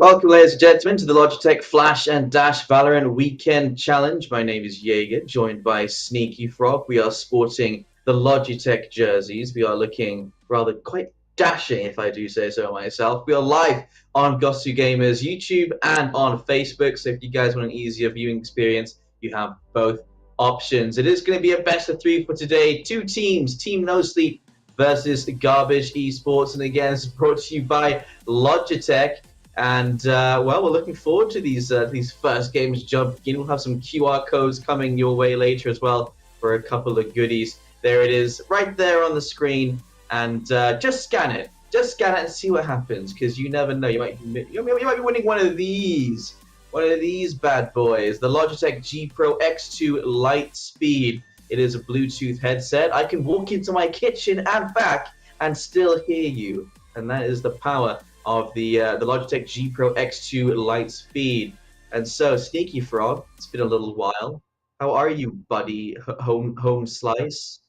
Welcome, ladies and gentlemen, to the Logitech Flash and Dash Valorant Weekend Challenge. My name is Jaeger, joined by Sneaky Frog. We are sporting the Logitech jerseys. We are looking rather quite dashing, if I do say so myself. We are live on Gosu Gamers YouTube and on Facebook. So if you guys want an easier viewing experience, you have both options. It is going to be a best of three for today. Two teams, Team No Sleep versus Garbage Esports. And again, it's brought to you by Logitech. And well, we're looking forward to these first games jump in. We'll have some QR codes coming your way later as well for a couple of goodies. There it is, right there on the screen, and just scan it. Just scan it and see what happens, because you never know. You might be winning one of these bad boys. The Logitech G Pro X2 Lightspeed. It is a Bluetooth headset. I can walk into my kitchen and back and still hear you, and that is the power of the Logitech G Pro X2 Lightspeed. And so, Sneaky Frog, it's been a little while. How are you, buddy? Home slice.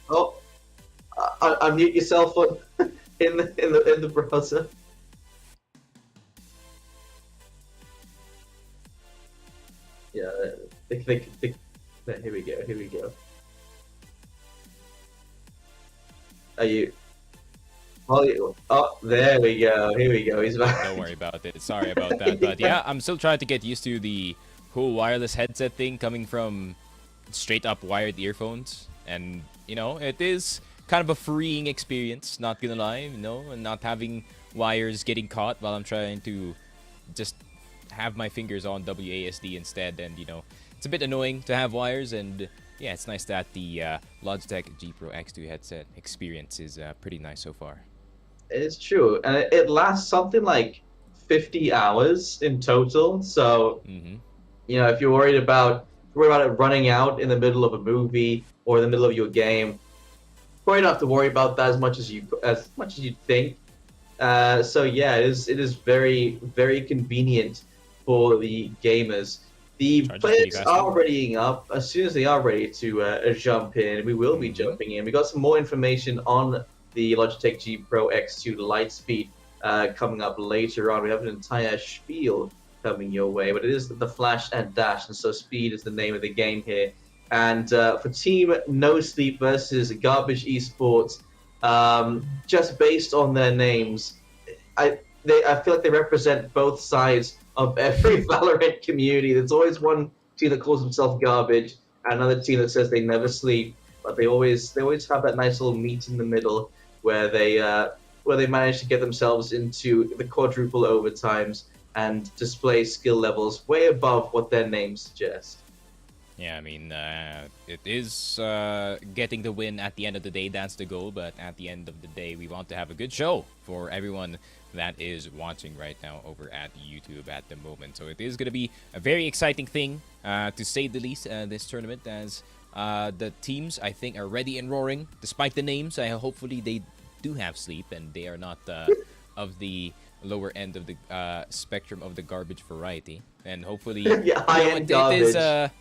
Oh, unmute yourself on in the browser. Yeah, here we go. Here we go. Are you? Oh, there we go. Here we go. He's back. Don't worry about it. Sorry about that. But yeah, I'm still trying to get used to the whole wireless headset thing coming from straight up wired earphones. And, it is kind of a freeing experience, not gonna lie, and not having wires getting caught while I'm trying to just have my fingers on WASD instead. And, it's a bit annoying to have wires. And yeah, it's nice that the Logitech G Pro X2 headset experience is pretty nice so far. It's true, and it lasts something like 50 hours in total. So, if you're worried about it running out in the middle of a movie or in the middle of your game, probably don't have to worry about that as much as you'd think. So yeah, it is very very convenient for the gamers. The players are readying up. As soon as they are ready to jump in, we will be jumping in. We got some more information on the Logitech G Pro X2 Lightspeed coming up later on. We have an entire spiel coming your way, but it is the Flash and Dash, and so speed is the name of the game here. And for Team No Sleep versus Garbage Esports, just based on their names, I feel like they represent both sides of every Valorant community. There's always one team that calls themselves Garbage, and another team that says they never sleep, but they always have that nice little meet in the middle where they manage to get themselves into the quadruple overtimes and display skill levels way above what their names suggest. Yeah, I mean, it is getting the win at the end of the day. That's the goal. But at the end of the day, we want to have a good show for everyone that is watching right now over at YouTube at the moment. So it is going to be a very exciting thing, to say the least, this tournament, as the teams, I think, are ready and roaring. Despite the names, hopefully they do have sleep and they are not of the lower end of the spectrum of the garbage variety. And hopefully, yeah, high-end garbage.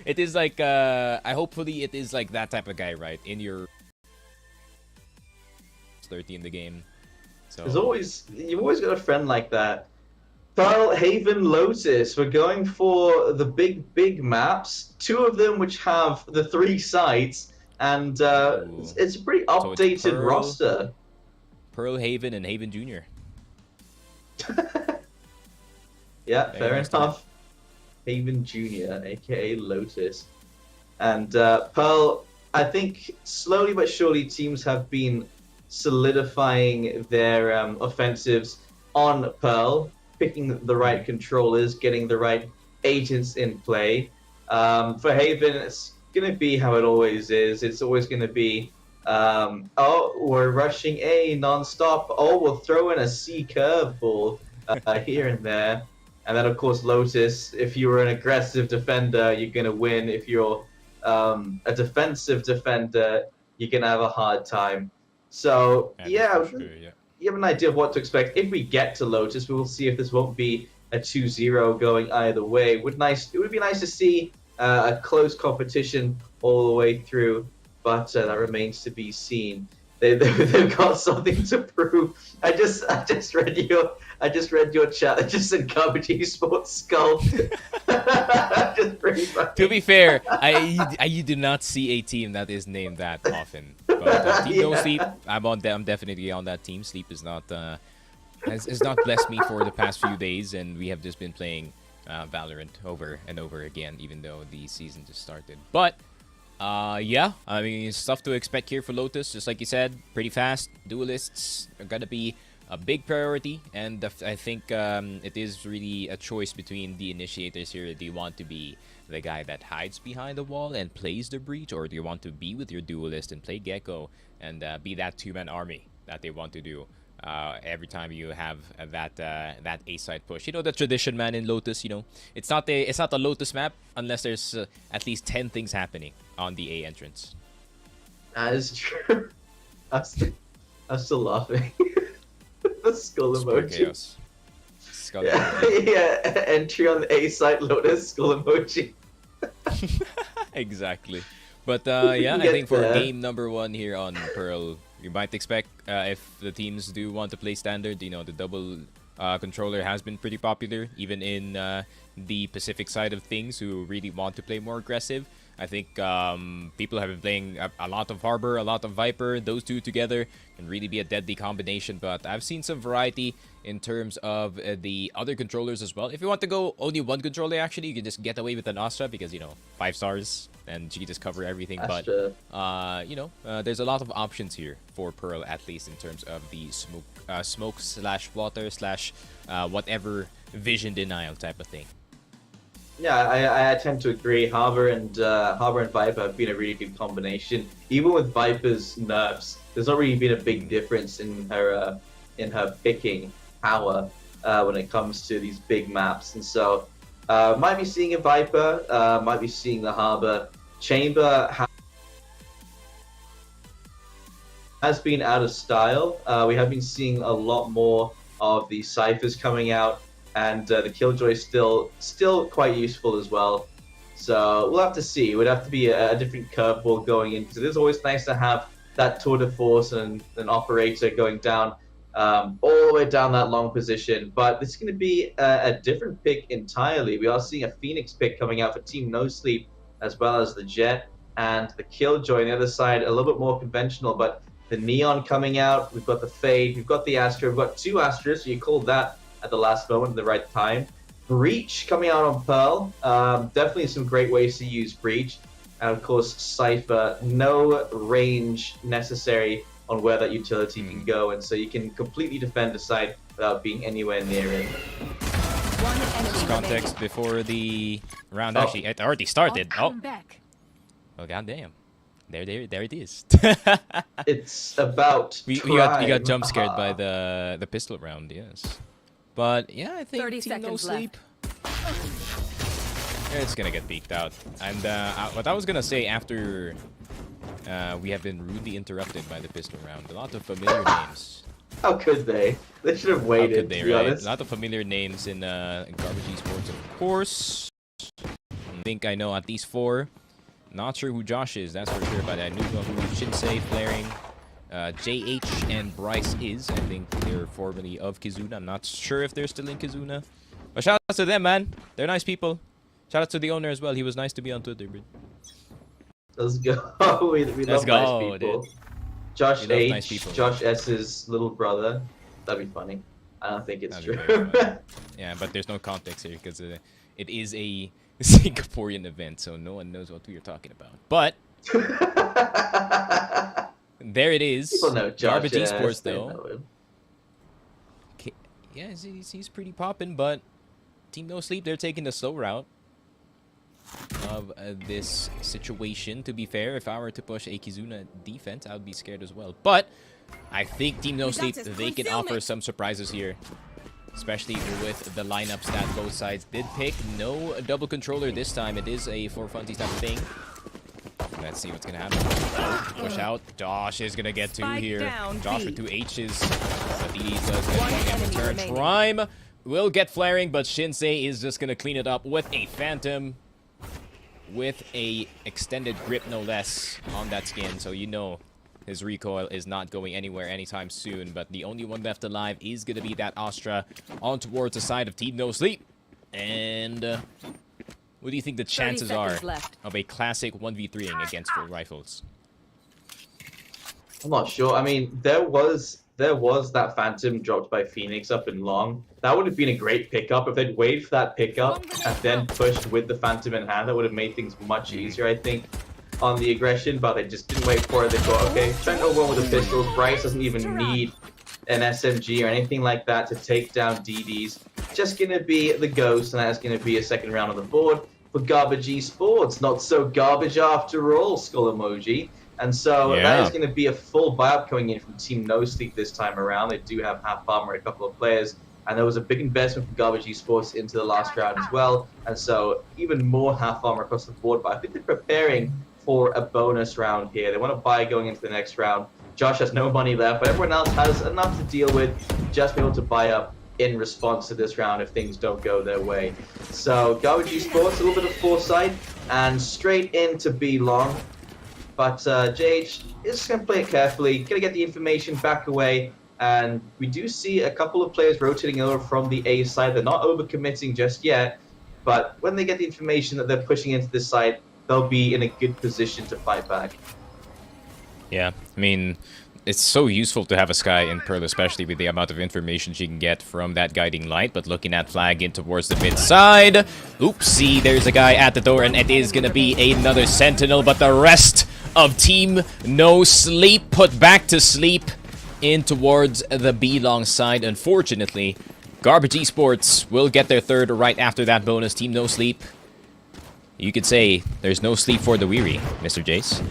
It is like hopefully it is like that type of guy, right? In your 30 in the game. So you've always got a friend like that. Pearl, Haven, Lotus. We're going for the big maps. Two of them which have the 3 sites, and it's a pretty updated so roster. Pearl, Haven, and Haven Junior. Yeah, fair enough. Haven Junior, aka Lotus, and Pearl. I think slowly but surely teams have been solidifying their offensives on Pearl, picking the right controllers, getting the right agents in play. For Haven, it's gonna be how it always is. It's always gonna be, oh, we're rushing A non-stop. Oh, we'll throw in a C curveball here and there. And then, of course, Lotus, if you're an aggressive defender, you're going to win. If you're a defensive defender, you're going to have a hard time. So, yeah, you have an idea of what to expect. If we get to Lotus, we will see if this won't be a 2-0 going either way. It would be nice to see a close competition all the way through, but that remains to be seen. They've got something to prove. I just read your chat. It just said garbage esports skull. Just pretty funny. To be fair, you do not see a team that is named that often. But Team No Sleep, I'm definitely on that team. Sleep is not has not blessed me for the past few days, and we have just been playing Valorant over and over again, even though the season just started. But yeah, I mean, it's stuff to expect here for Lotus. Just like you said, pretty fast. Duelists are gonna be a big priority, and I think it is really a choice between the initiators here. Do you want to be the guy that hides behind the wall and plays the breach, or do you want to be with your duelist and play Gecko and be that two-man army that they want to do every time you have that A side push? You know the tradition, man. In Lotus, you know it's not a Lotus map unless there's at least 10 things happening on the A entrance. That is true. I'm still laughing. The skull emoji. Chaos. Skull Yeah, emoji. yeah. Entry on the A side, Lotus skull emoji. Exactly. But yeah, I think for game number 1 here on Pearl, you might expect if the teams do want to play standard, you know, the double controller has been pretty popular, even in the Pacific side of things, who really want to play more aggressive. I think people have been playing a lot of Harbor, a lot of Viper. Those two together can really be a deadly combination. But I've seen some variety in terms of the other controllers as well. If you want to go only one controller, actually, you can just get away with an Astra because, you know, 5 stars and she can just cover everything. Astra. But, you know, there's a lot of options here for Pearl, at least in terms of the smoke slash water slash whatever vision denial type of thing. Yeah, I tend to agree. Harbor and Viper have been a really good combination. Even with Viper's nerfs, there's not really been a big difference in her picking power when it comes to these big maps. And so, might be seeing a Viper, might be seeing the Harbor. Chamber has been out of style. We have been seeing a lot more of the ciphers coming out. And the Killjoy still quite useful as well. So we'll have to see. It would have to be a different curveball going in, because it is always nice to have that tour de force and an operator going down all the way down that long position. But this is going to be a different pick entirely. We are seeing a Phoenix pick coming out for Team No Sleep, as well as the Jet and the Killjoy on the other side, a little bit more conventional. But the Neon coming out, we've got the Fade, we've got the Astra, we've got 2 Astras, so you called that at the last moment, at the right time. Breach coming out on Pearl. Definitely some great ways to use Breach. And of course, Cypher, no range necessary on where that utility can go. And so you can completely defend the site without being anywhere near it. Just context before the round actually it already started. Oh, well, goddamn. There it is. It's about we got jump scared by the pistol round, yes. But yeah, I think Team No Sleep, it's gonna get peeked out. And what I was gonna say after we have been rudely interrupted by the pistol round, a lot of familiar names. How could they? They should have waited. How could they, to be right? honest. A lot of familiar names in Garbage Esports, of course. I think I know at least 4. Not sure who Josh is, that's for sure, but I knew who Shinsei, Flaring, JH and Bryce is. I think they're formerly of Kizuna. I'm not sure if they're still in Kizuna. But shout out to them, man. They're nice people. Shout out to the owner as well. He was nice to be on Twitter, bro. Let's go. we love nice people. Dude. Josh H, nice people, Josh S's little brother. That'd be funny. I don't think it's true. Yeah, but there's no context here because it is a Singaporean event, so no one knows what we are talking about. But there it is. People know Josh, Garbage Esports, though. Okay. Yeah, he's pretty poppin', but Team No Sleep, they're taking the slow route of this situation. To be fair, if I were to push a Kizuna defense, I would be scared as well. But I think Team No Sleep, they can offer some surprises here, especially with the lineups that both sides did pick. No double controller this time. It is a 4 funsies type of thing. Let's see what's gonna happen. Oh, push out. Josh is gonna get 2 here. Josh with 2 H's. Sadidi does get 1 in return. Prime will get flaring, but Shinsei is just gonna clean it up with a Phantom. with a extended grip, no less, on that skin. So you know his recoil is not going anywhere anytime soon. But the only one left alive is going to be that Astra on towards the side of Team No Sleep. And what do you think the chances are of a classic 1v3ing against full rifles? I'm not sure. I mean, there was that Phantom dropped by Phoenix up in long. That would have been a great pickup if they'd waited for that pickup and then pushed with the Phantom in hand. That would have made things much easier, I think, on the aggression. But they just didn't wait for it. They thought, okay, trying to go with the pistols. Bryce doesn't even need an SMG or anything like that to take down DDs. Just gonna be the Ghost, and that's gonna be a second round on the board for Garbage Esports. Not so garbage after all, skull emoji. And so that is going to be a full buy-up coming in from Team No Sleep this time around. They do have half armor, a couple of players, and there was a big investment from Garbage Esports into the last round as well. And so even more half armor across the board. But I think they're preparing for a bonus round here. They want to buy going into the next round. Josh has no money left, but everyone else has enough to deal with. Just be able to buy up in response to this round if things don't go their way. So Garbage Esports, a little bit of foresight, and straight into B long. But JH is just going to play it carefully, going to get the information back away, and we do see a couple of players rotating over from the A side. They're not overcommitting just yet, but when they get the information that they're pushing into this side, they'll be in a good position to fight back. Yeah, I mean, it's so useful to have a Skye in Pearl, especially with the amount of information she can get from that guiding light. But looking at Flag in towards the mid side. Oopsie, there's a guy at the door, and it is going to be another Sentinel. But the rest of Team No Sleep put back to sleep in towards the B long side. Unfortunately, Garbage Esports will get their third right after that bonus. Team No Sleep, you could say there's no sleep for the weary, Mr. Jace.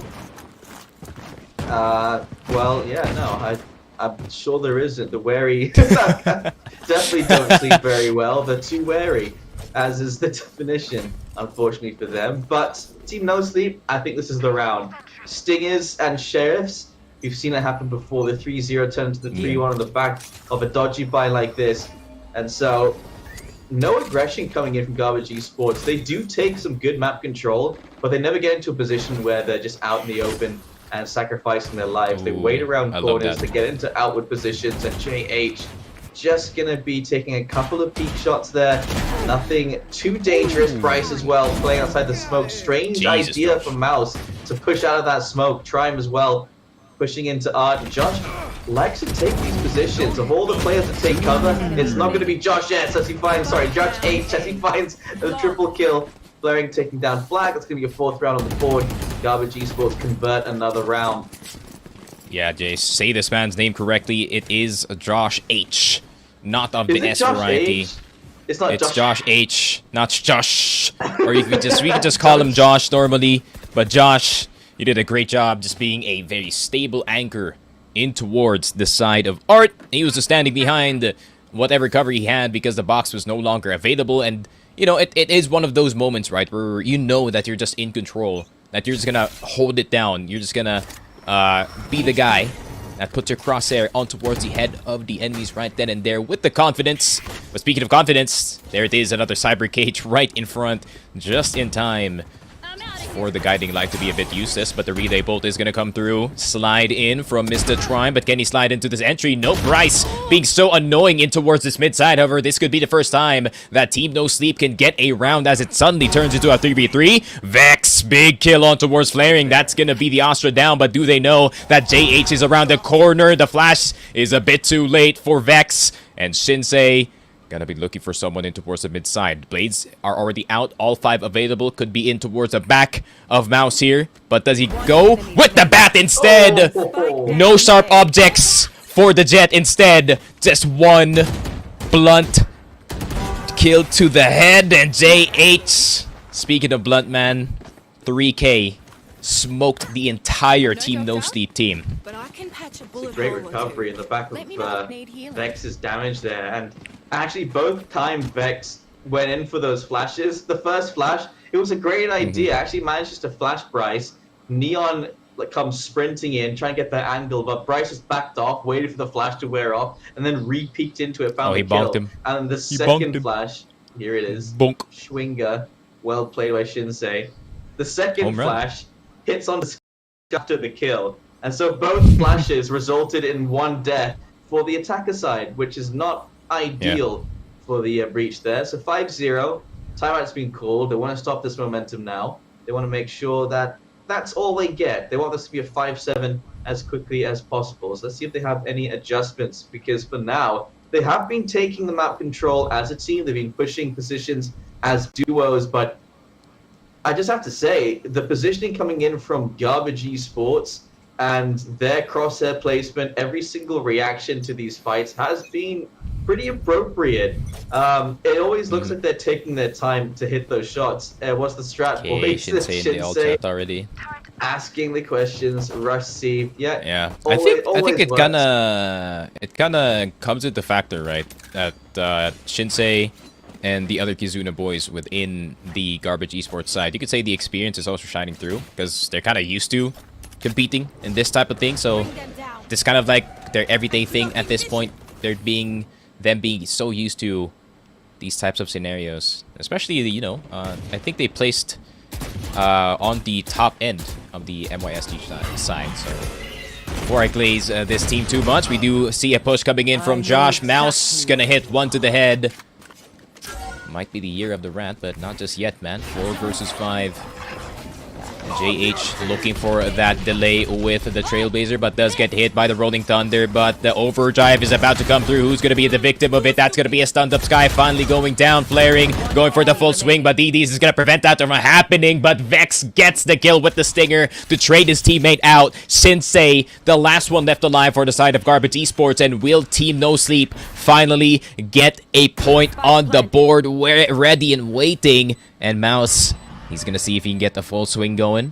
Well, yeah, no, I'm sure there isn't. The wary definitely don't sleep very well. They're too wary, as is the definition, unfortunately for them. But Team No Sleep, I think this is the round. Stingers and Sheriffs, we've seen it happen before. The 3-0 turns to the 3-1 on the back of a dodgy buy like this. And so, no aggression coming in from Garbage Esports. They do take some good map control, but they never get into a position where they're just out in the open and sacrificing their lives. They wait around corners, they get into outward positions, and JH just gonna be taking a couple of peek shots there. Nothing too dangerous. Bryce as well, playing outside the smoke. Strange idea for Mouse to push out of that smoke. Trime as well, pushing into Art. And Josh likes to take these positions. Of all the players to take cover, it's not gonna be Josh S as he finds, Josh H as he finds the triple kill. Flaring taking down Flag. That's going to be a fourth round on the board. Garbage Esports convert another round. Yeah, Jace, say this man's name correctly. It is Josh H. Not of the S variety. It's not It's Josh H, not Josh. Or we could just call him Josh normally. But Josh, you did a great job just being a very stable anchor in towards the side of Art. He was just standing behind whatever cover he had because the box was no longer available. And you know, it is one of those moments, right, where you know that you're just in control, that you're just gonna hold it down. You're just gonna be the guy that puts your crosshair on towards the head of the enemies right then and there with the confidence. But speaking of confidence, there it is, another Cyber Cage right in front, just in time for the guiding light to be a bit useless. But the relay bolt is going to come through. Slide in from Mr. Trime, but can he slide into this entry? No. Bryce being so annoying in towards this mid side. However, this could be the first time that Team No Sleep can get a round as it suddenly turns into a 3v3. Vex, big kill on towards Flaring. That's going to be the Astra down, but do they know that JH is around the corner? The flash is a bit too late for Vex, and Shinsei gonna be looking for someone in towards the mid side. Blades are already out. All 5 available. Could be in towards the back of Mouse here. But does he go with the bat instead? No sharp objects for the Jet instead. Just one blunt kill to the head. And JH, speaking of blunt, man, 3K smoked the entire Team No Sleep team. It's a great recovery in the back of Vex's damage there. And actually, both times Vex went in for those flashes. The first flash, it was a great idea. Actually manages to flash Bryce. Neon comes sprinting in, trying to get that angle, but Bryce just backed off, waited for the flash to wear off, and then re-peeked into it, found the kill. Bonked him. And the second flash, here it is. Bonk. Schwinger, well played by Shinsei. The second Home run. flash hits on the sky after the kill. And so both flashes resulted in one death for the attacker side, which is not ideal for the breach there. So 5-0, timeout's been called. They want to stop this momentum now. They want to make sure that that's all they get. They want this to be a 5-7 as quickly as possible. So let's see if they have any adjustments, because for now, they have been taking the map control as a team. They've been pushing positions as duos, but I just have to say, the positioning coming in from Garbage Esports and their crosshair placement, every single reaction to these fights has been pretty appropriate. It always looks like they're taking their time to hit those shots. What's the strat? Okay, Shinsei in the alt chat already. Asking the questions, rush C. Yeah. Always, I think it works. kinda comes into factor, right? That Shinsei and the other Kizuna boys within the Garbage Esports side, you could say the experience is also shining through because they're kind of used to competing in this type of thing. So it's kind of like their everyday thing at this point. They're being so used to these types of scenarios, especially I think they placed on the top end of the MYSG side. So before I glaze this team too much, we do see a push coming in from Josh. Mouse gonna hit one to the head. Might be the year of the rat, but not just yet, man. 4 versus 5. JH looking for that delay with the Trailblazer, but does get hit by the Rolling Thunder. But the overdrive is about to come through. Who's going to be the victim of it? That's going to be a stunned up Sky finally going down, flaring, going for the full swing. But DDs is going to prevent that from happening. But Vex gets the kill with the Stinger to trade his teammate out. Shinsei, the last one left alive for the side of Garbage Esports, and will Team No Sleep finally get a point on the board. We're ready and waiting. And Mouse, he's going to see if he can get the full swing going.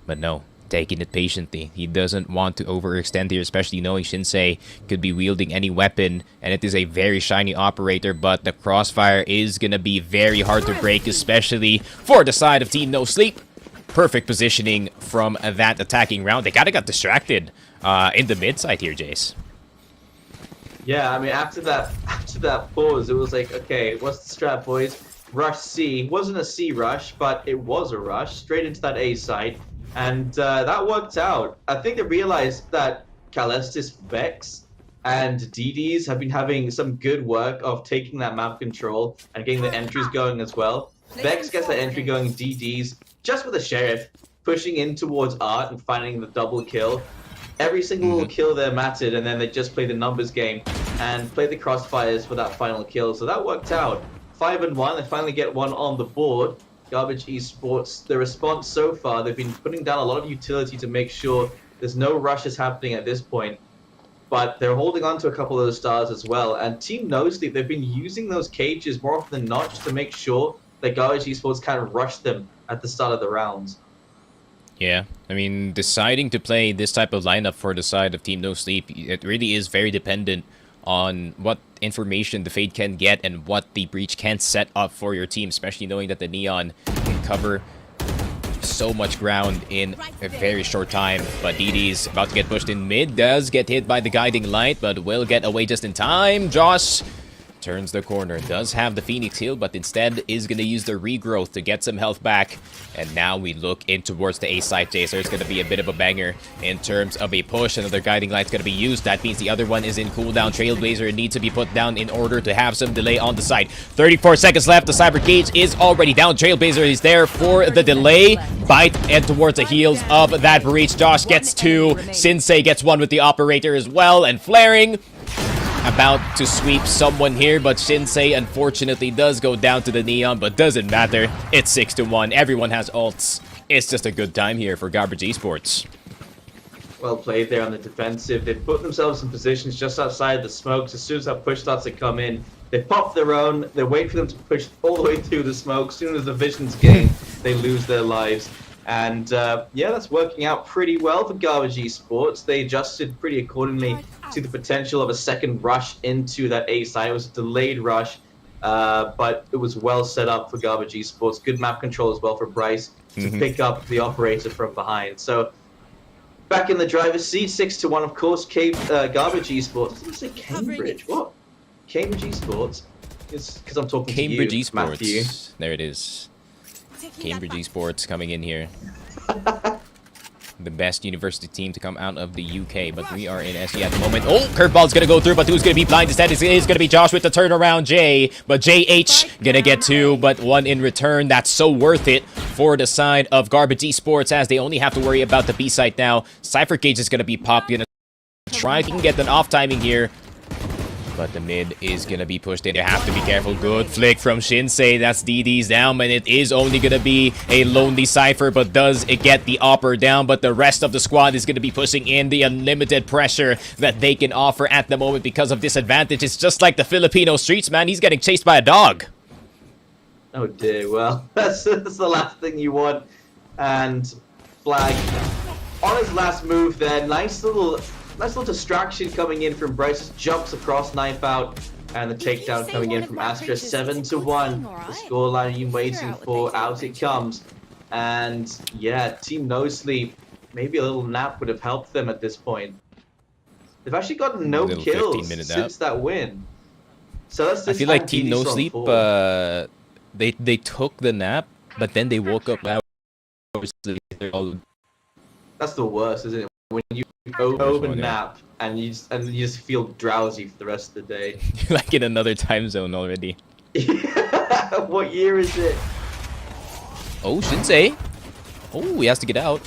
But no, taking it patiently. He doesn't want to overextend here, especially knowing Shinsei could be wielding any weapon. And it is a very shiny operator, but the crossfire is going to be very hard to break, especially for the side of Team No Sleep. Perfect positioning from that attacking round. They kind of got distracted in the mid side here, Jace. Yeah, I mean, after that pause, it was like, okay, what's the strat, boys? Rush C. It wasn't a C rush, but it was a rush straight into that A site, and that worked out. I think they realized that Calestis, Vex, and DDs have been having some good work of taking that map control and getting the entries going as well. Vex gets that entry going, DDs, just with the Sheriff, pushing in towards Art and finding the double kill. Every single little kill there mattered, and then they just play the numbers game and play the crossfires for that final kill. So that worked out. 5-1, they finally get one on the board. Garbage Esports, the response so far, they've been putting down a lot of utility to make sure there's no rushes happening at this point. But they're holding on to a couple of those stars as well. And Team No Sleep, they've been using those cages more often than not just to make sure that Garbage Esports can't rush them at the start of the rounds. Yeah, I mean, deciding to play this type of lineup for the side of Team No Sleep, it really is very dependent on what information the Fade can get and what the Breach can set up for your team, especially knowing that the Neon can cover so much ground in a very short time. But DD's about to get pushed in mid, does get hit by the Guiding Light, but will get away just in time. Josh turns the corner, does have the Phoenix heal, but instead is going to use the regrowth to get some health back. And now we look in towards the A side, Jace. There's going to be a bit of a banger in terms of a push. Another Guiding Light's going to be used. That means the other one is in cooldown. Trailblazer needs to be put down in order to have some delay on the side. 34 seconds left. The Cyber Gauge is already down. Trailblazer is there for the delay. Bite and towards the heels of that breach. Josh gets 2. Shinsei gets 1 with the operator as well. And flaring, about to sweep someone here, but Shinsei unfortunately does go down to the Neon, but doesn't matter. It's 6-1. Everyone has ults. It's just a good time here for Garbage Esports. Well played there on the defensive. They put themselves in positions just outside the smokes. As soon as that push starts to come in, they pop their own. They wait for them to push all the way through the smoke. As soon as the vision's gained, they lose their lives. And yeah, that's working out pretty well for Garbage Esports. They adjusted pretty accordingly to the potential of a second rush into that A side. It was a delayed rush, but it was well set up for Garbage Esports. Good map control as well for Bryce to pick up the operator from behind. So back in the driver's seat, 6-1, of course. Garbage Esports. I was going to say Cambridge. What? Cambridge Esports? It's because I'm talking Cambridge to you, Esports. Matthew. There it is. Cambridge Esports coming in here. The best university team to come out of the UK, but we are in SE at the moment. Oh, curveball's gonna go through, but who's gonna be blind instead? It's gonna be Josh with the turnaround J, but JH gonna get 2, but 1 in return. That's so worth it for the side of Garbage Esports, as they only have to worry about the B site now. Cypher Cage is gonna be popped, gonna try to get an off timing here. But the mid is going to be pushed in. You have to be careful. Good flick from Shinsei. That's DD's down, and it is only going to be a lonely Cypher, but does it get the upper down? But the rest of the squad is going to be pushing in the unlimited pressure that they can offer at the moment because of disadvantage. It's just like the Filipino streets, man. He's getting chased by a dog. Oh dear, well, that's the last thing you want. And Flag, on his last move there, nice little distraction coming in from Bryce. Just jumps across, knife out, and the takedown coming in from Astra. 7-1. The scoreline you're waiting for. Out it comes. And yeah, Team No Sleep. Maybe a little nap would have helped them at this point. They've actually gotten no kills since that win. So that's this. I feel like Team No Sleep. They took the nap, but then they woke up now. That's the worst, isn't it? When you go over nap and you just feel drowsy for the rest of the day. You're like in another time zone already. What year is it? Oh, Shinsei. Oh, he has to get out.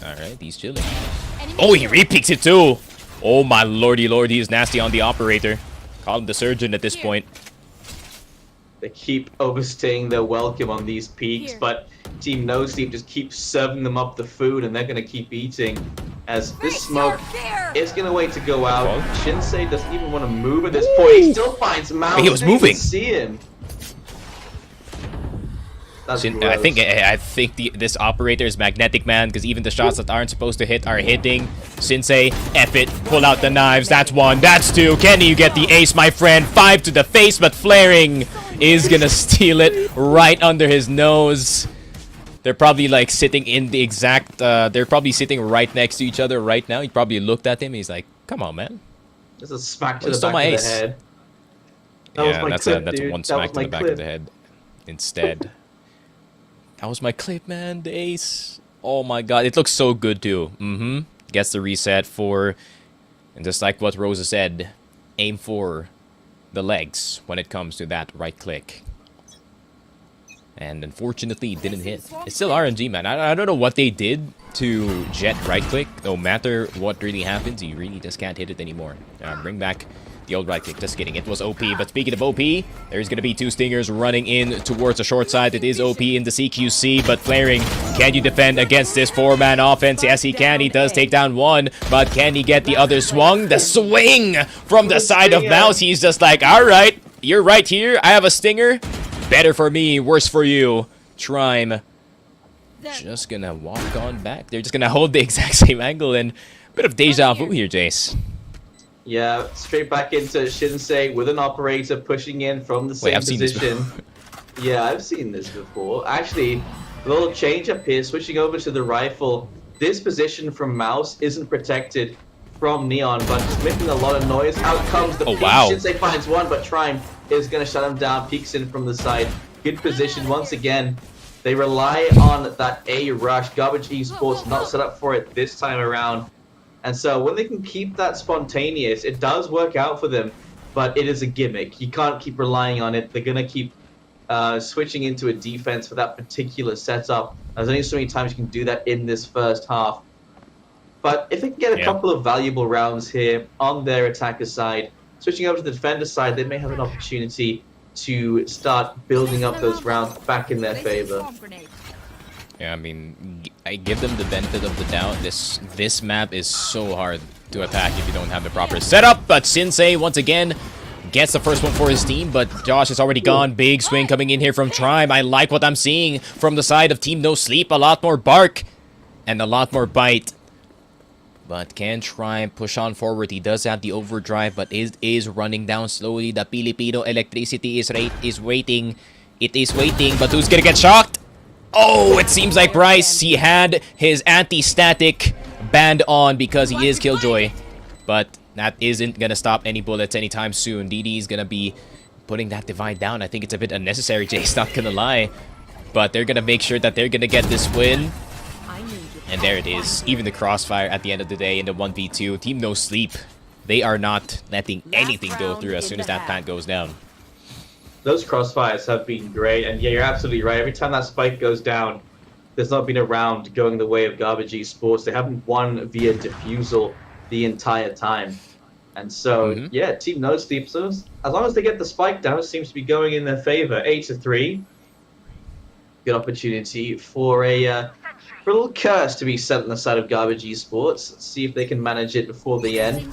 Alright, he's chilling. Oh, he re-peeks it too. Oh my lordy lord, he is nasty on the operator. Call him the surgeon at this point. They keep overstaying their welcome on these peaks, but Team No Sleep just keeps serving them up the food, and they're going to keep eating. As this smoke is going to wait to go out. Shinsei doesn't even want to move at this point. He still finds Mouse. He was moving. See him. I think this operator is magnetic, man, because even the shots that aren't supposed to hit are hitting. Shinsei, F it, pull out the knives. That's 1, that's 2. Can you get the ace, my friend? 5 to the face, but Flaring is gonna steal it right under his nose. They're probably like sitting in the exact, they're probably sitting right next to each other right now. He probably looked at him, he's like, come on, man. Just a smack to the back of the head. Yeah, that's one smack to the back of the head instead. That was my clip, man. The ace. Oh my god. It looks so good, too. Gets the reset for... And just like what Rosa said, aim for the legs when it comes to that right click. And unfortunately, it didn't hit. It's still RNG, man. I don't know what they did to Jet right click. No matter what really happens, you really just can't hit it anymore. Bring back the old right click. Just kidding. It was OP. But speaking of OP, there's going to be 2 stingers running in towards the short side. It is OP in the CQC, but Flaring, can you defend against this 4-man offense? Yes, he can. He does take down 1, but can he get the other swung? The swing from the side of Mouse. He's just like, all right, you're right here. I have a stinger. Better for me, worse for you. Trime just going to walk on back. They're just going to hold the exact same angle, and a bit of deja vu here, Jace. Yeah, straight back into Shinsei with an operator pushing in from the same position. Yeah, I've seen this before. Actually, a little change up here, switching over to the rifle. This position from Mouse isn't protected from Neon, but just making a lot of noise. Out comes the peek. Wow. Shinsei finds 1, but Trime is going to shut him down. Peeks in from the side. Good position once again. They rely on that A rush. Garbage Esports not set up for it this time around. And so when they can keep that spontaneous, it does work out for them, but it is a gimmick. You can't keep relying on it. They're going to keep switching into a defense for that particular setup. There's only so many times you can do that in this first half. But if they can get a couple of valuable rounds here on their attacker side, switching over to the defender side, they may have an opportunity to start building up those rounds back in their favor. Yeah, I mean, I give them the benefit of the doubt. This map is so hard to attack if you don't have the proper setup. But Shinsei, once again, gets the first one for his team. But Josh is already gone. Big swing coming in here from Trime. I like what I'm seeing from the side of Team No Sleep. A lot more bark and a lot more bite. But can Trime push on forward? He does have the overdrive, but is running down slowly. The Filipino electricity is waiting. It is waiting, but who's gonna get shocked? Oh, it seems like Bryce. He had his anti-static band on because he is Killjoy. But that isn't going to stop any bullets anytime soon. DD is going to be putting that divide down. I think it's a bit unnecessary, Jay's not going to lie. but they're gonna make sure that they're gonna get this win. And there it is. Even the crossfire at the end of the day in the 1v2. Team No Sleep. They are not letting anything go through as soon as that plant goes down. Those crossfires have been great, and yeah, you're absolutely right. Every time that spike goes down, there's not been a round going the way of Garbage Esports. They haven't won via defusal the entire time. And so, yeah, Team No Sleep, so as long as they get the spike down, it seems to be going in their favor. 8-3. Good opportunity for a little curse to be set on the side of Garbage Esports. Let's see if they can manage it before the end.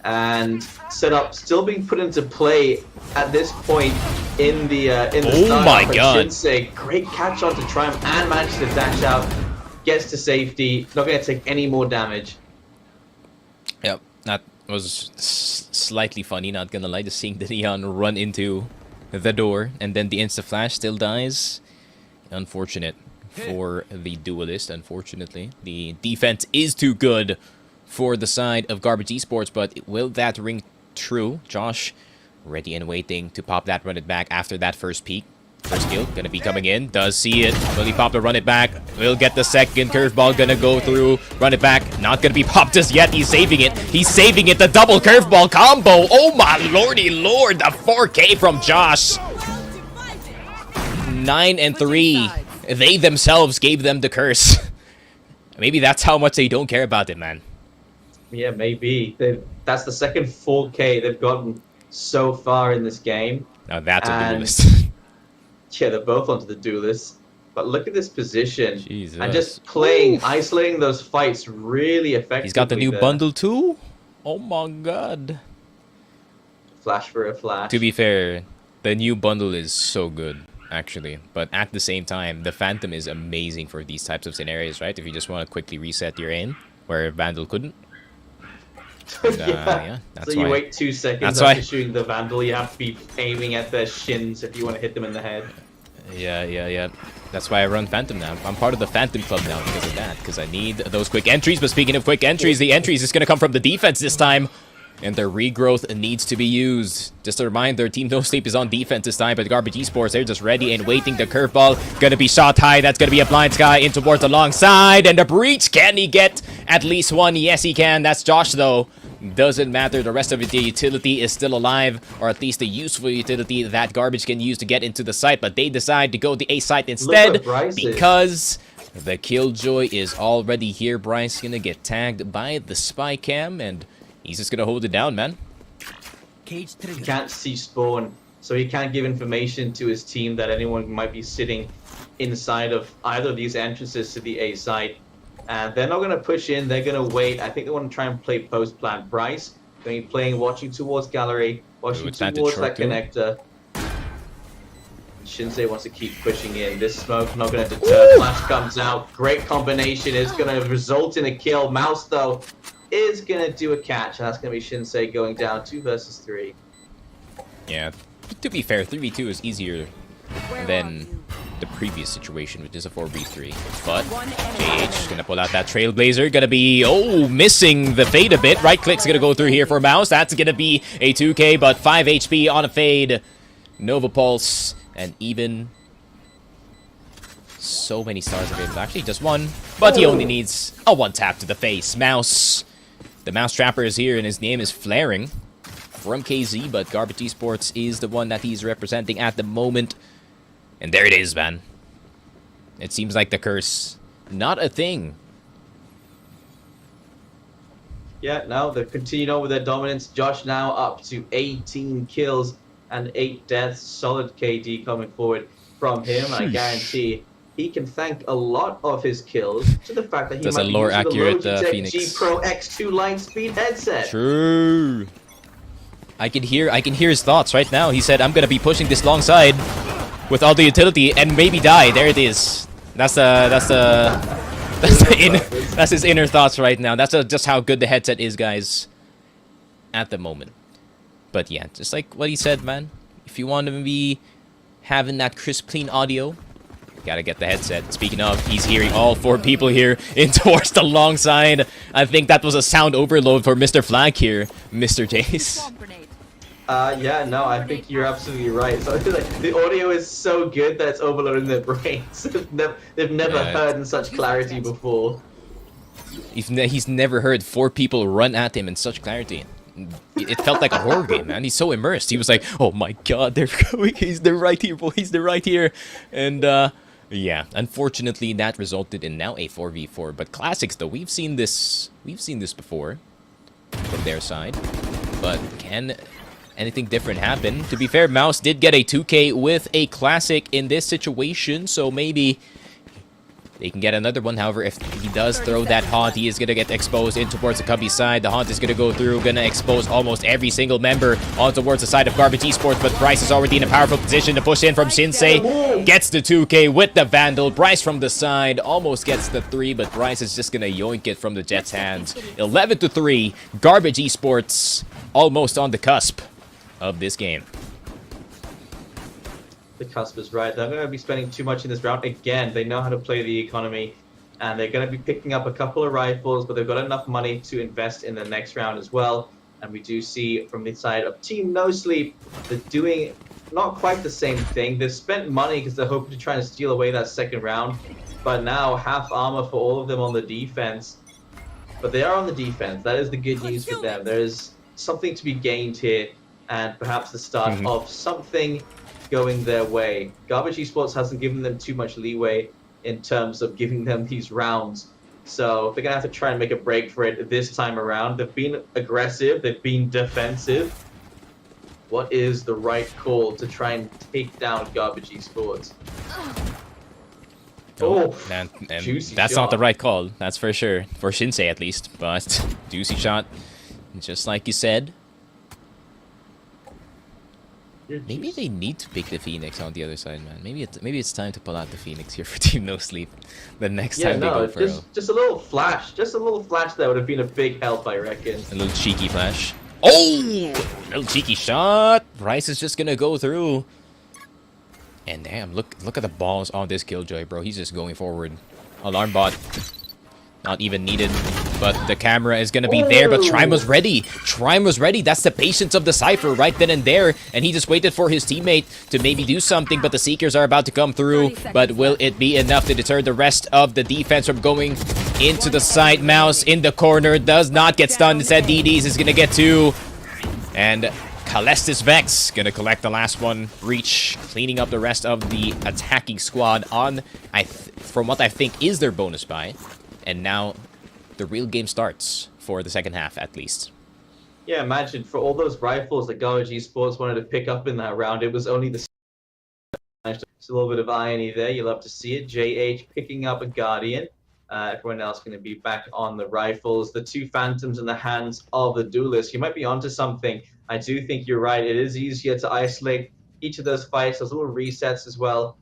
And setup still being put into play at this point in the Oh start. my god! Shinsei, great catch on to Triumph and manages to dash out, gets to safety, not going to take any more damage. Yep, that was slightly funny, not gonna lie, just seeing the Neon run into the door and then the insta flash still dies. Unfortunate for the duelist, unfortunately. The defense is too good for the side of Garbage Esports, but will that ring true? Josh ready and waiting to pop that run it back after that first peek. First kill gonna be coming in, does see it. Will he pop the run it back? Will get the second curveball, gonna go through, run it back. Not gonna be popped just yet, he's saving it. He's saving it, the double curveball combo. Oh my lordy lord, the 4K from Josh. 9-3. They themselves gave them the curse. Maybe that's how much they don't care about it, man. Yeah, maybe. That's the second 4K they've gotten so far in this game. Now that's a duelist. Yeah, they're both onto the duelist. But look at this position. Jesus. And just playing, isolating those fights really effectively. He's got the new bundle too? Oh my god. Flash for a flash. To be fair, the new bundle is so good, actually. But at the same time, the Phantom is amazing for these types of scenarios, right? If you just want to quickly reset your aim, where Vandal couldn't. And, yeah, that's so you why. wait 2 seconds after shooting the Vandal, you have to be aiming at their shins if you want to hit them in the head. Yeah. That's why I run Phantom now. I'm part of the Phantom Club now because of that. Because I need those quick entries. But speaking of quick entries, the entries is going to come from the defense this time. And their regrowth needs to be used. Just a reminder, Team No Sleep is on defense this time, but Garbage Esports, they're just ready and waiting. The curveball gonna be shot high. That's gonna be a blind sky in towards the long side. And the breach, can he get at least one? Yes, he can. That's Josh, though. Doesn't matter. The rest of the utility is still alive, or at least the useful utility that Garbage can use to get into the site. But they decide to go the A site instead because the Killjoy is already here. Bryce gonna get tagged by the spy cam, and he's just gonna hold it down, man. He can't see spawn, so he can't give information to his team that anyone might be sitting inside of either of these entrances to the A site. And they're not gonna push in, they're gonna wait. I think they want to try and play post-plant. Bryce going to be playing, watching towards gallery, watching towards that connector. Shinsei wants to keep pushing in. This smoke not gonna deter. Flash comes out. Great combination is gonna result in a kill. Mouse though is gonna do a catch, and that's gonna be Shinsei going down 2 versus 3. Yeah, to be fair, 3v2 is easier than the previous situation, which is a 4v3. But JH gonna pull out that Trailblazer, gonna be missing the fade a bit. Right click's gonna go through here for Mouse. That's gonna be a 2k, but 5 HP on a fade. Nova Pulse, and even so many stars available. Actually, just one, but he only needs a 1 tap to the face. Mouse. The Mouse Trapper is here, and his name is Flaring from KZ, but Garbage Esports is the one that he's representing at the moment. And there it is, man. It seems like the curse, not a thing. Yeah, now they've continued on with their dominance. Josh now up to 18 kills and 8 deaths. Solid KD coming forward from him. I guarantee he can thank a lot of his kills to the fact that he might be using the Logitech Phoenix G Pro X2 Lightspeed headset. True. I can hear his thoughts right now. He said, "I'm gonna be pushing this long side with all the utility and maybe die." There it is. That's his inner thoughts right now. That's just how good the headset is, guys, at the moment. But yeah, just like what he said, man. If you want to be having that crisp, clean audio, gotta get the headset. Speaking of, he's hearing all 4 people here in towards the long side. I think that was a sound overload for Mr. Flag here, Mr. Jace. Yeah, no, I think you're absolutely right. So like, the audio is so good that it's overloading their brains. They've never Yeah, heard in such clarity before. he's never heard 4 people run at him in such clarity. It felt like a horror game, man. He's so immersed. He was like, "Oh my God, they're going. They're right here, boys. They're right here." And yeah, unfortunately, that resulted in now a 4v4. But classics, though, we've seen this. We've seen this before from their side. But can anything different happen? To be fair, Mouse did get a 2K with a classic in this situation, so maybe they can get another one. However, if he does throw that haunt, he is going to get exposed in towards the Cubby side. The haunt is going to go through, going to expose almost every single member on towards the side of Garbage Esports, but Bryce is already in a powerful position to push in from Shinsei. Gets the 2K with the Vandal. Bryce from the side almost gets the 3, but Bryce is just going to yoink it from the Jets' hands. 11-3. Garbage Esports almost on the cusp of this game. The cusp is right. They're going to be spending too much in this round. Again, they know how to play the economy, and they're going to be picking up a couple of rifles, but they've got enough money to invest in the next round as well. And we do see from the side of Team No Sleep, they're doing not quite the same thing. They've spent money because they're hoping to try and steal away that second round, but now half armor for all of them on the defense. But they are on the defense. That is the good news for them. There is something to be gained here, and perhaps the start of something going their way. Garbage Esports hasn't given them too much leeway in terms of giving them these rounds. So they're going to have to try and make a break for it this time around. They've been aggressive. They've been defensive. What is the right call to try and take down Garbage Esports? Oh, and that's not the right call. That's for sure. For Shinsei, at least. But juicy shot. Just like you said. Maybe they need to pick the Phoenix on the other side, man. Maybe it's time to pull out the Phoenix here for Team No Sleep. The next time they go for just a little flash. Just a little flash that would have been a big help, I reckon. A little cheeky flash. Oh! A little cheeky shot. Bryce is just gonna go through. And damn, look at the balls on this Killjoy, bro. He's just going forward. Alarm bot. Not even needed, but the camera is going to be there, but Trime was ready. Trime was ready. That's the patience of the Cypher right then and there, and he just waited for his teammate to maybe do something, but the Seekers are about to come through, but will it be enough to deter the rest of the defense from going into the side? Mouse in the corner, does not get stunned. Instead, DDs is going to get 2, and Calestis Vex going to collect the last one. Reach, cleaning up the rest of the attacking squad on, from what I think is their bonus buy. And now, the real game starts for the second half, at least. Yeah, imagine, for all those rifles that Garbage Esports wanted to pick up in that round, it was only the... It's a little bit of irony there, you'll love to see it. JH picking up a Guardian. Everyone else going to be back on the rifles. The 2 Phantoms in the hands of the Duelist. You might be onto something. I do think you're right. It is easier to isolate each of those fights. Those little resets as well.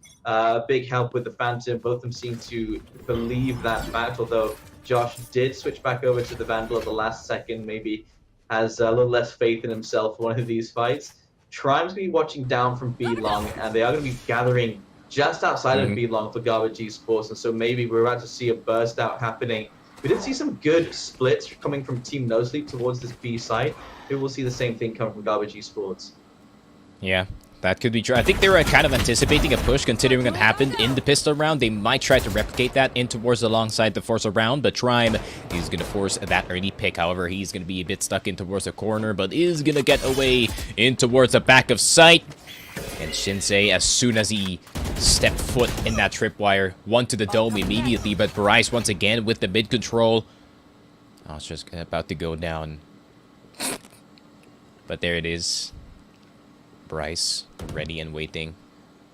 Big help with the Phantom. Both of them seem to believe that fact, although Josh did switch back over to the Vandal at the last second. Maybe has a little less faith in himself for one of these fights. Trime's going to be watching down from B long, and they are going to be gathering just outside of B long for Garbage Esports, and so maybe we're about to see a burst out happening. We did see some good splits coming from Team No Sleep towards this B side. Maybe we'll see the same thing come from Garbage Esports. Yeah. That could be true. I think they were kind of anticipating a push, considering what happened in the pistol round. They might try to replicate that in towards alongside the Forza round, but Trime is going to force that early pick. However, he's going to be a bit stuck in towards the corner, but is going to get away in towards the back of sight. And Shinsei, as soon as he stepped foot in that tripwire, one to the dome immediately, but Bryce once again with the mid control. Oh, it's just about to go down. But there it is. Bryce ready and waiting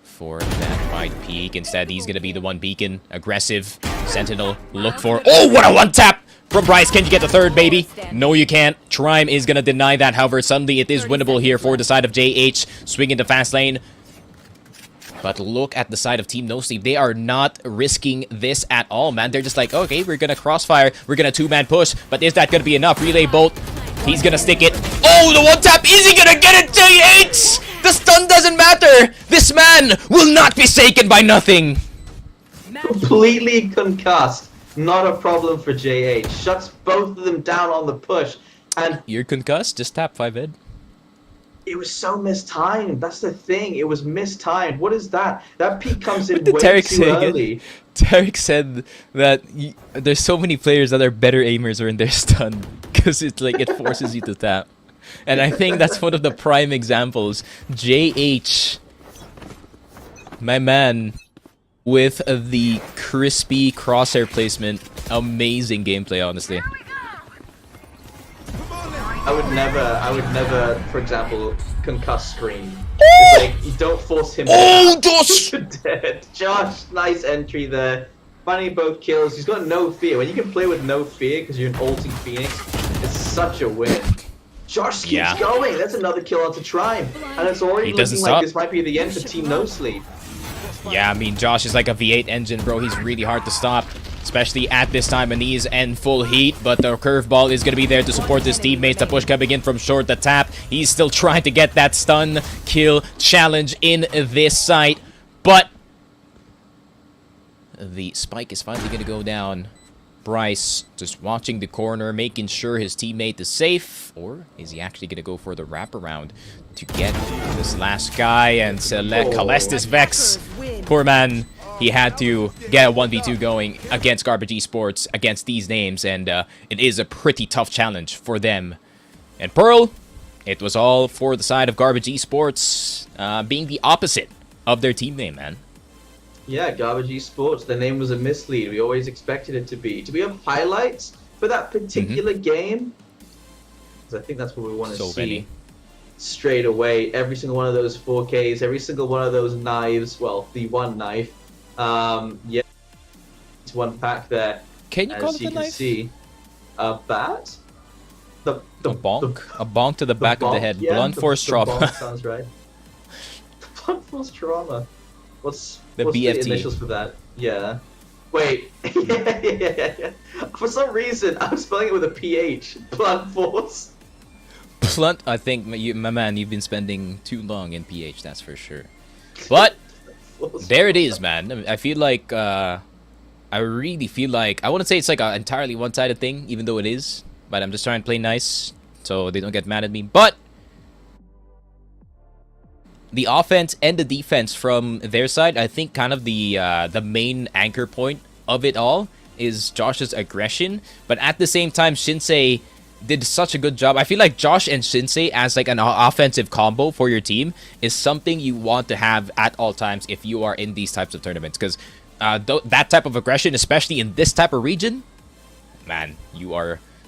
for that fight peak. Instead, he's going to be the one beacon. Aggressive. Sentinel. Look for... Oh, what a one tap from Bryce. Can you get the third, baby? No, you can't. Trime is going to deny that. However, suddenly it is winnable here for the side of JH. Swing into fast lane. But look at the side of Team No Sleep. They are not risking this at all, man. They're just like, okay, we're going to crossfire. We're going to 2-man push. But is that going to be enough? Relay bolt. He's going to stick it. Oh, the one tap. Is he going to get it? JH! The stun doesn't matter! This man will not be shaken by nothing! Completely concussed. Not a problem for JH. Shuts both of them down on the push. And you're concussed? Just tap 5 ed. It was so mistimed. That's the thing. It was mistimed. What is that? That peak comes What in did way Tarek too say again? early. Tarek said that there's so many players that are better aimers when they're stunned because it's like it forces you to tap. And I think that's one of the prime examples. JH, my man, with the crispy crosshair placement. Amazing gameplay, honestly. I would never, for example, concuss screen. It's like, you don't force him to Josh! dead. Josh, nice entry there. Finding both kills. He's got no fear. When you can play with no fear because you're an ulting Phoenix, it's such a win. Josh keeps going. That's another kill onto Trime. And it's already looking like this might be the end for Team No Sleep. Yeah, I mean, Josh is like a V8 engine, bro. He's really hard to stop, especially at this time when he's in full heat. But the curveball is going to be there to support his teammates. The push coming in from short, the tap. He's still trying to get that stun kill challenge in this site. But the spike is finally going to go down. Bryce just watching the corner, making sure his teammate is safe. Or is he actually going to go for the wraparound to get this last guy and select Kalestis Vex? Poor man, he had to get a 1v2 going against Garbage Esports, against these names, and it is a pretty tough challenge for them. And Pearl, it was all for the side of Garbage Esports, being the opposite of their team name, man. Yeah, Garbage Esports, the name was a mislead. We always expected it to be. Do we have highlights for that particular game? Because I think that's what we want to see. Many. Straight away, every single one of those 4Ks, every single one of those knives, well, the one knife, yeah, it's one pack there. Can you call it a knife? As you can see, a bat? A bonk? A bonk to the back of the head. Yeah, Blunt force trauma. Bonk sounds right. Blunt force trauma. What's BFT. The initials for that? Yeah. Wait. yeah. For some reason, I'm spelling it with a PH. Blunt force. Blunt, I think, my man, you've been spending too long in PH, that's for sure. But, there it is, man. I feel like, I really feel like, I wouldn't say it's like an entirely one-sided thing, even though it is. But I'm just trying to play nice, so they don't get mad at me. But, the offense and the defense from their side, I think kind of the main anchor point of it all is Josh's aggression. But at the same time, Shinsei did such a good job. I feel like Josh and Shinsei as like an offensive combo for your team is something you want to have at all times if you are in these types of tournaments. Because that type of aggression, especially in this type of region, man,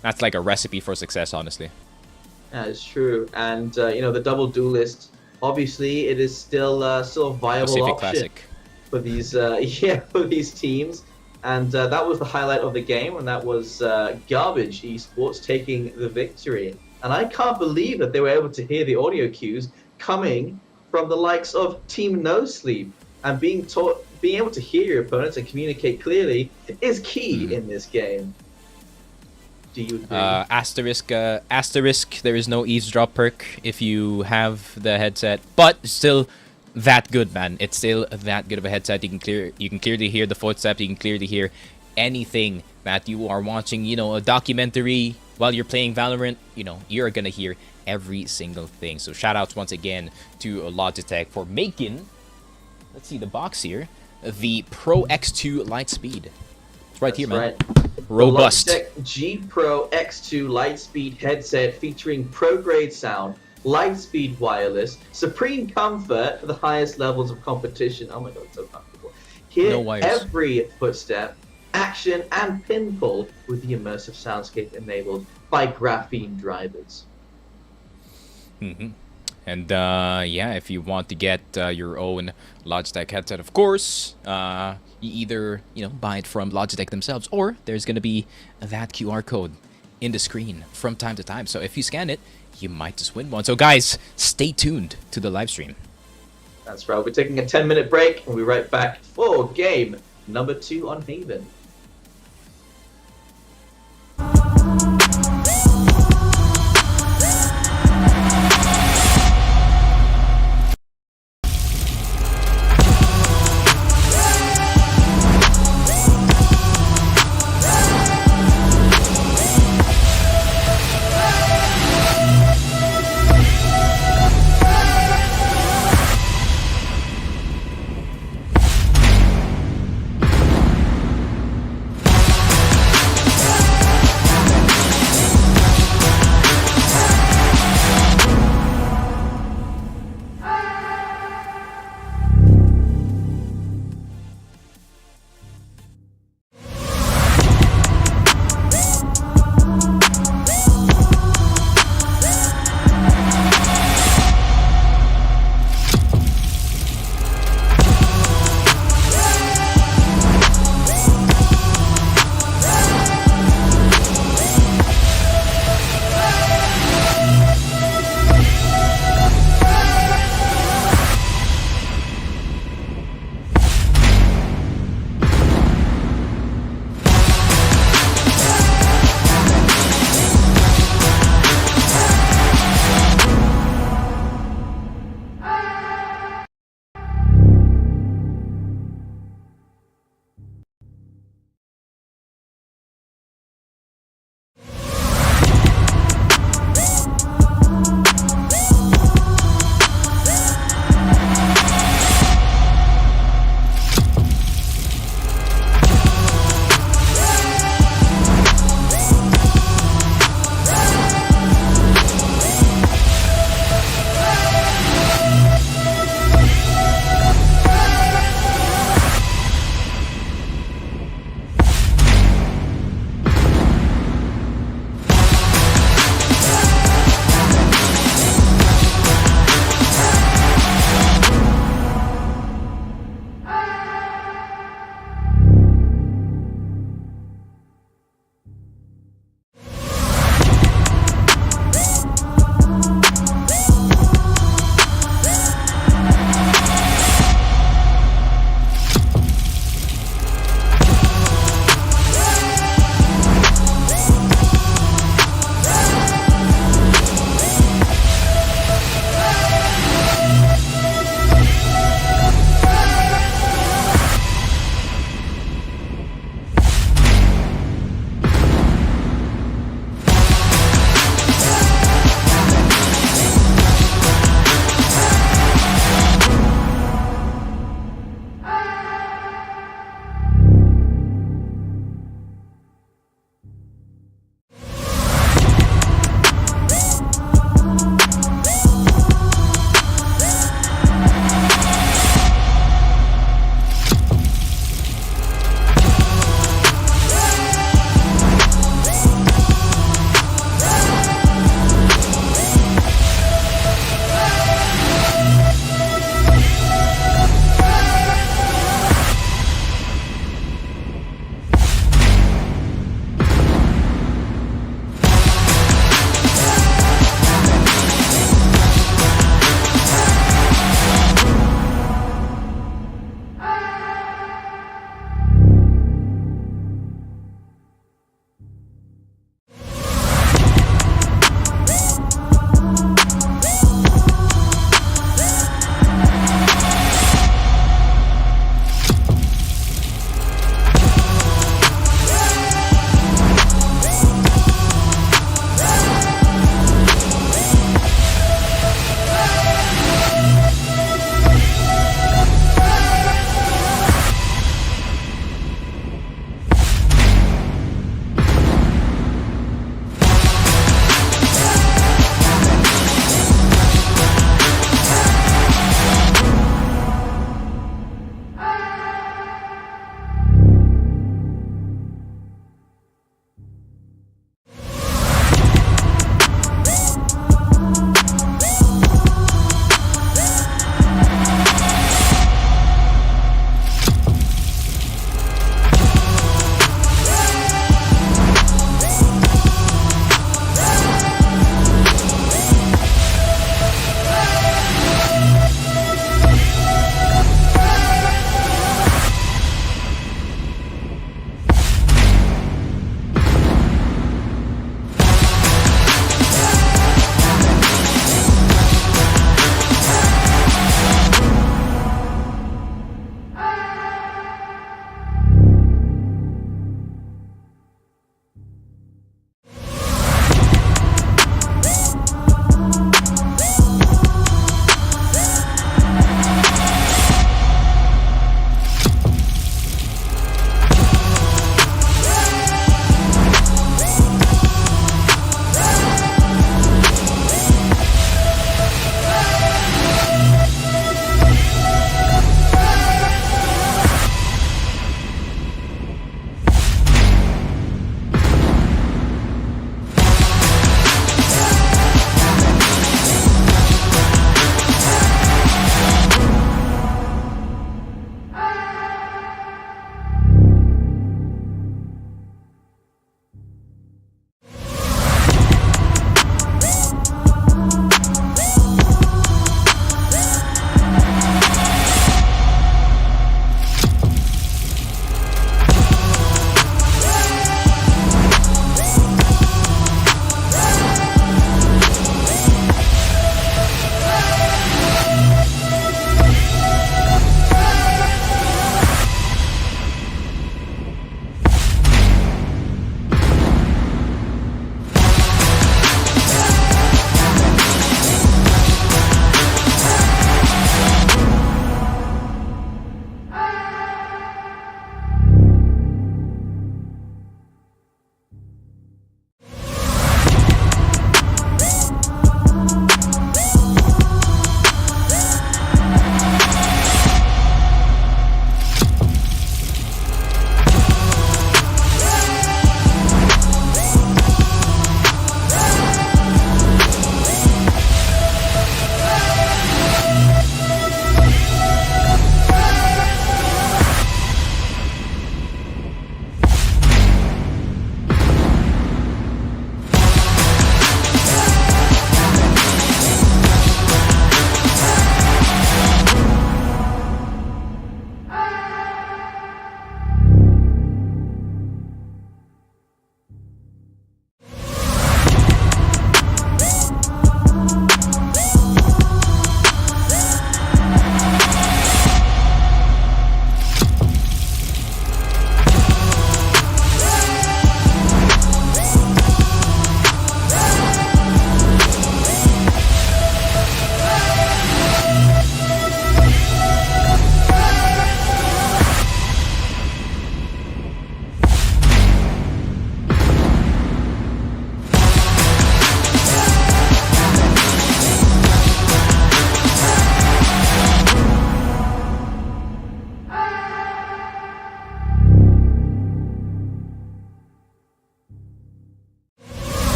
that's like a recipe for success, honestly. Yeah, it's true. And, you know, the double duelist, obviously, it is still a viable Pacific option Classic for these, for these teams. And that was the highlight of the game, and that was Garbage Esports taking the victory. And I can't believe that they were able to hear the audio cues coming from the likes of Team No Sleep. And being able to hear your opponents and communicate clearly is key in this game. Do you agree? Asterisk, there is no eavesdrop perk if you have the headset, but still that good, man. It's still that good of a headset. You can clearly hear the footsteps. You can clearly hear anything that you are watching. You know, a documentary while you're playing Valorant. You know, you're gonna hear every single thing. So shout outs once again to Logitech for making, let's see the box here, the Pro X2 Lightspeed. It's right here, man. Right. Robust. The Logitech G Pro X2 Lightspeed headset featuring pro-grade sound, Lightspeed wireless, supreme comfort for the highest levels of competition. Oh my god, it's so comfortable. Hear every footstep, action, and pinball with the immersive soundscape enabled by graphene drivers. And yeah, if you want to get your own Logitech headset, of course, you either buy it from Logitech themselves, or there's gonna be that QR code in the screen from time to time. So if you scan it, you might just win one. So guys, stay tuned to the live stream. That's right. We're taking a 10-minute break, and we'll be right back for game number 2 on Haven.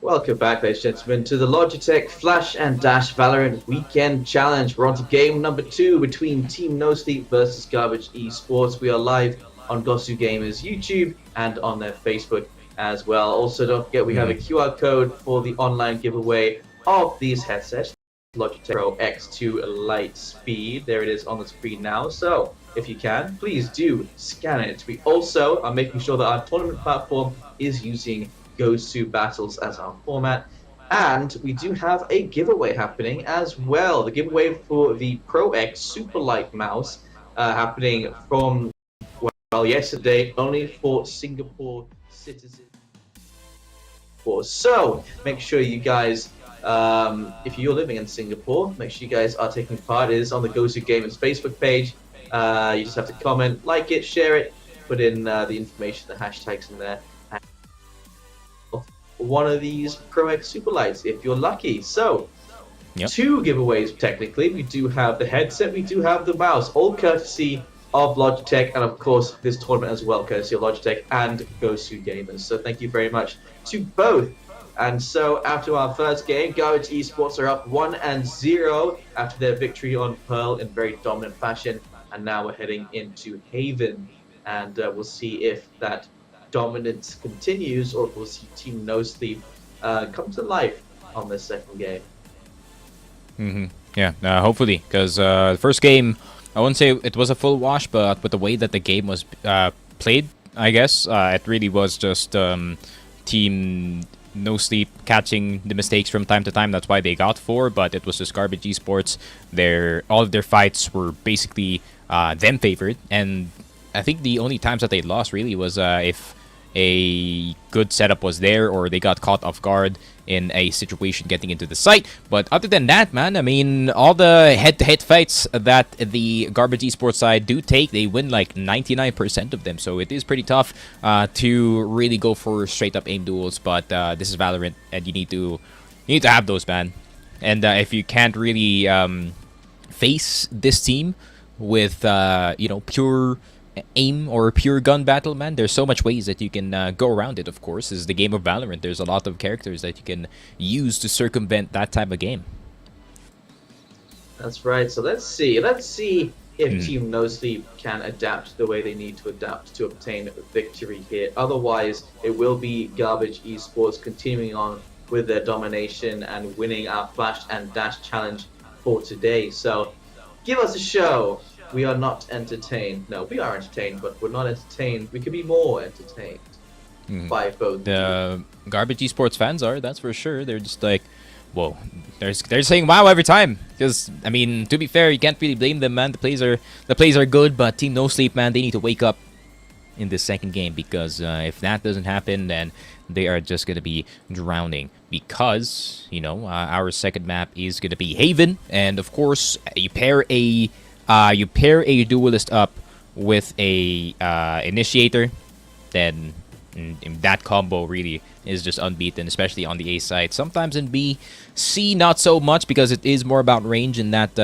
Welcome back, ladies and gentlemen, to the Logitech Flash and Dash Valorant Weekend Challenge. We're on to game number 2 between Team No Sleep versus Garbage Esports. We are live on Gosu Gamers YouTube and on their Facebook as well. Also, don't forget we have a QR code for the online giveaway of these headsets, Logitech Pro X2 Lightspeed. There it is on the screen now. So, if you can, please do scan it. We also are making sure that our tournament platform is using Gosu Battles as our format. And we do have a giveaway happening as well. The giveaway for the Pro X Super Light mouse happening from, well, yesterday, only for Singapore citizens. So make sure you guys, if you're living in Singapore, make sure you guys are taking part. It is on the Gosu Gamers Facebook page. You just have to comment, like it, share it, put in the information, the hashtags in there. One of these Pro X Super Lights if you're lucky. So, two giveaways technically. We do have the headset, we do have the mouse, all courtesy of Logitech, and of course this tournament as well, courtesy of Logitech and Gosu Gamers. So thank you very much to both. And so after our first game, Garbage Esports are up 1-0 after their victory on Pearl in very dominant fashion. And now we're heading into Haven, and we'll see if that dominance continues, or if we'll see Team No Sleep come to life on this second game. Yeah, hopefully, because the first game, I wouldn't say it was a full wash, but with the way that the game was played, I guess, it really was just Team No Sleep catching the mistakes from time to time. That's why they got 4, but it was just Garbage Esports. All of their fights were basically them favored, and I think the only times that they lost really was if a good setup was there, or they got caught off guard in a situation getting into the site. But other than that, man, I mean, all the head-to-head fights that the Garbage Esports side do take, they win like 99% of them. So it is pretty tough to really go for straight-up aim duels. But this is Valorant, and you need to have those, man. And if you can't really face this team with pure aim or pure gun battle, man, there's so much ways that you can go around it. Of course, is the game of Valorant. There's a lot of characters that you can use to circumvent that type of game. That's right. So let's see if Team No Sleep can adapt the way they need to adapt to obtain victory here. Otherwise, it will be Garbage Esports continuing on with their domination and winning our Flash and Dash challenge for today. So give us a show. We are not entertained. No, we are entertained, but we're not entertained. We could be more entertained by both. The Garbage Esports fans are, that's for sure. They're just like, whoa. They're saying wow every time. Because, I mean, to be fair, you can't really blame them, man. The plays are good, but Team No Sleep, man, they need to wake up in this second game, because if that doesn't happen, then they are just going to be drowning. Because, our second map is going to be Haven, and of course, you pair a duelist up with a initiator, then that combo really is just unbeaten, especially on the A side. Sometimes in B, C not so much, because it is more about range in that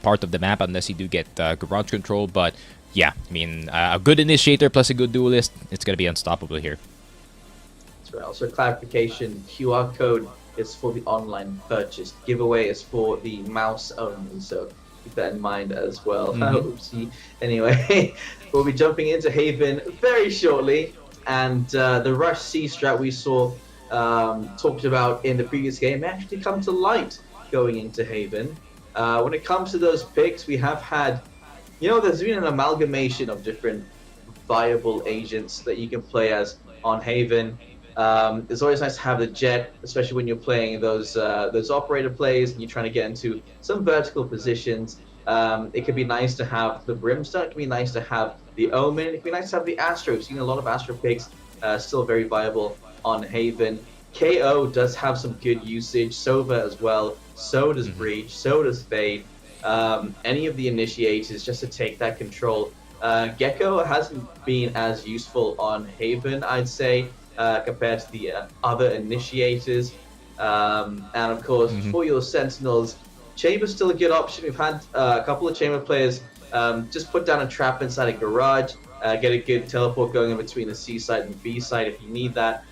part of the map, unless you do get garage control. But yeah, I mean, a good initiator plus a good duelist, it's gonna be unstoppable here. That's right. Also, clarification: QR code is for the online purchase. Giveaway is for the mouse only. So keep that in mind as well. Oopsie. Anyway, we'll be jumping into Haven very shortly, and the Rush C strat we saw talked about in the previous game actually come to light going into Haven. When it comes to those picks, we have had, there's been an amalgamation of different viable agents that you can play as on Haven. It's always nice to have the Jet, especially when you're playing those operator plays and you're trying to get into some vertical positions. It could be nice to have the Brimstone. It could be nice to have the Omen. It could be nice to have the Astro. We've seen a lot of Astro picks, still very viable on Haven. KO does have some good usage. Sova as well. So does Breach. So does Fade. Any of the initiators just to take that control. Gecko hasn't been as useful on Haven, I'd say, compared to the other initiators. And of course, for your Sentinels, Chamber's still a good option. We've had a couple of Chamber players just put down a trap inside a garage, get a good teleport going in between the C side and B side if you need that.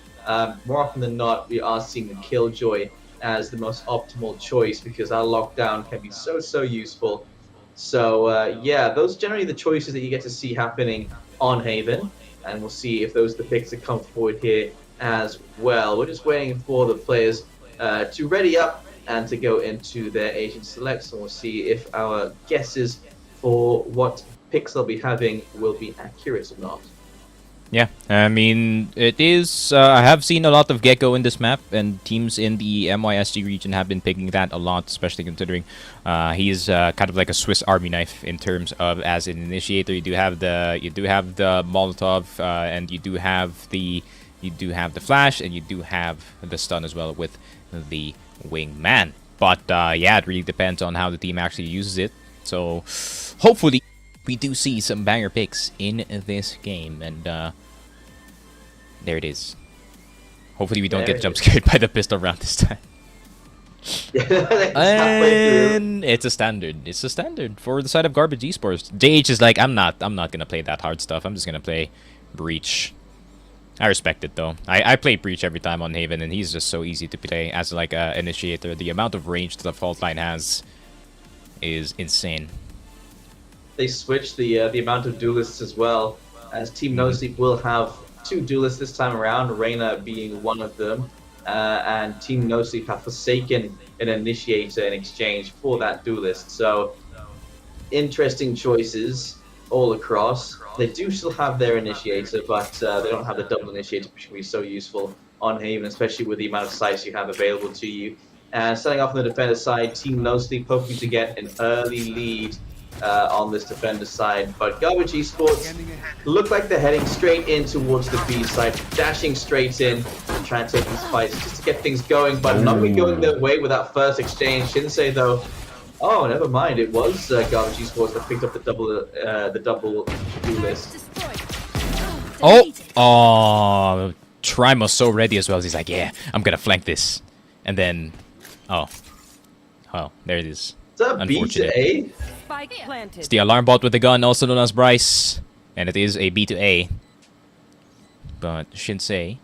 more often than not, we are seeing the Killjoy as the most optimal choice because our lockdown can be so useful. So yeah, those are generally the choices that you get to see happening on Haven, and we'll see if those are the picks that come forward here as well. We're just waiting for the players to ready up and to go into their agent selects, and we'll see if our guesses for what picks they'll be having will be accurate or not. Yeah, I mean, it is... I have seen a lot of Gecko in this map, and teams in the MYSG region have been picking that a lot, especially considering he's kind of like a Swiss Army knife in terms of as an initiator. You do have the Molotov, and you do have the flash, and you do have the stun as well with the wingman. But yeah, it really depends on how the team actually uses it. So hopefully we do see some banger picks in this game, and there it is. Hopefully we don't get jump scared by the pistol round this time. And it's a standard. It's a standard for the side of Garbage Esports. JH is like, I'm not gonna play that hard stuff. I'm just gonna play Breach. I respect it though. I play Breach every time on Haven, and he's just so easy to play as like a initiator. The amount of range that the fault line has is insane. They switched the amount of duelists as well, as Team No Sleep will have 2 duelists this time around, Reyna being one of them, and Team No Sleep have forsaken an initiator in exchange for that duelist. So interesting choices all across. They do still have their initiator, but they don't have the double initiator, which can be so useful on Haven, especially with the amount of sites you have available to you. And starting off on the defender side, Team No Sleep hoping to get an early lead on this defender side, but Garbage Esports look like they're heading straight in towards the B side, dashing straight in, trying to take these fights just to get things going, but not really going their way with that first exchange. Shinsei though, oh never mind, it was Garbage Esports that picked up the double duelist. Oh, Trime was so ready as well. He's like, yeah, I'm gonna flank this, and then, oh, there it is. Is that B to A? It's the alarm bot with the gun, also known as Bryce, and it is a B to A. But Shinsei.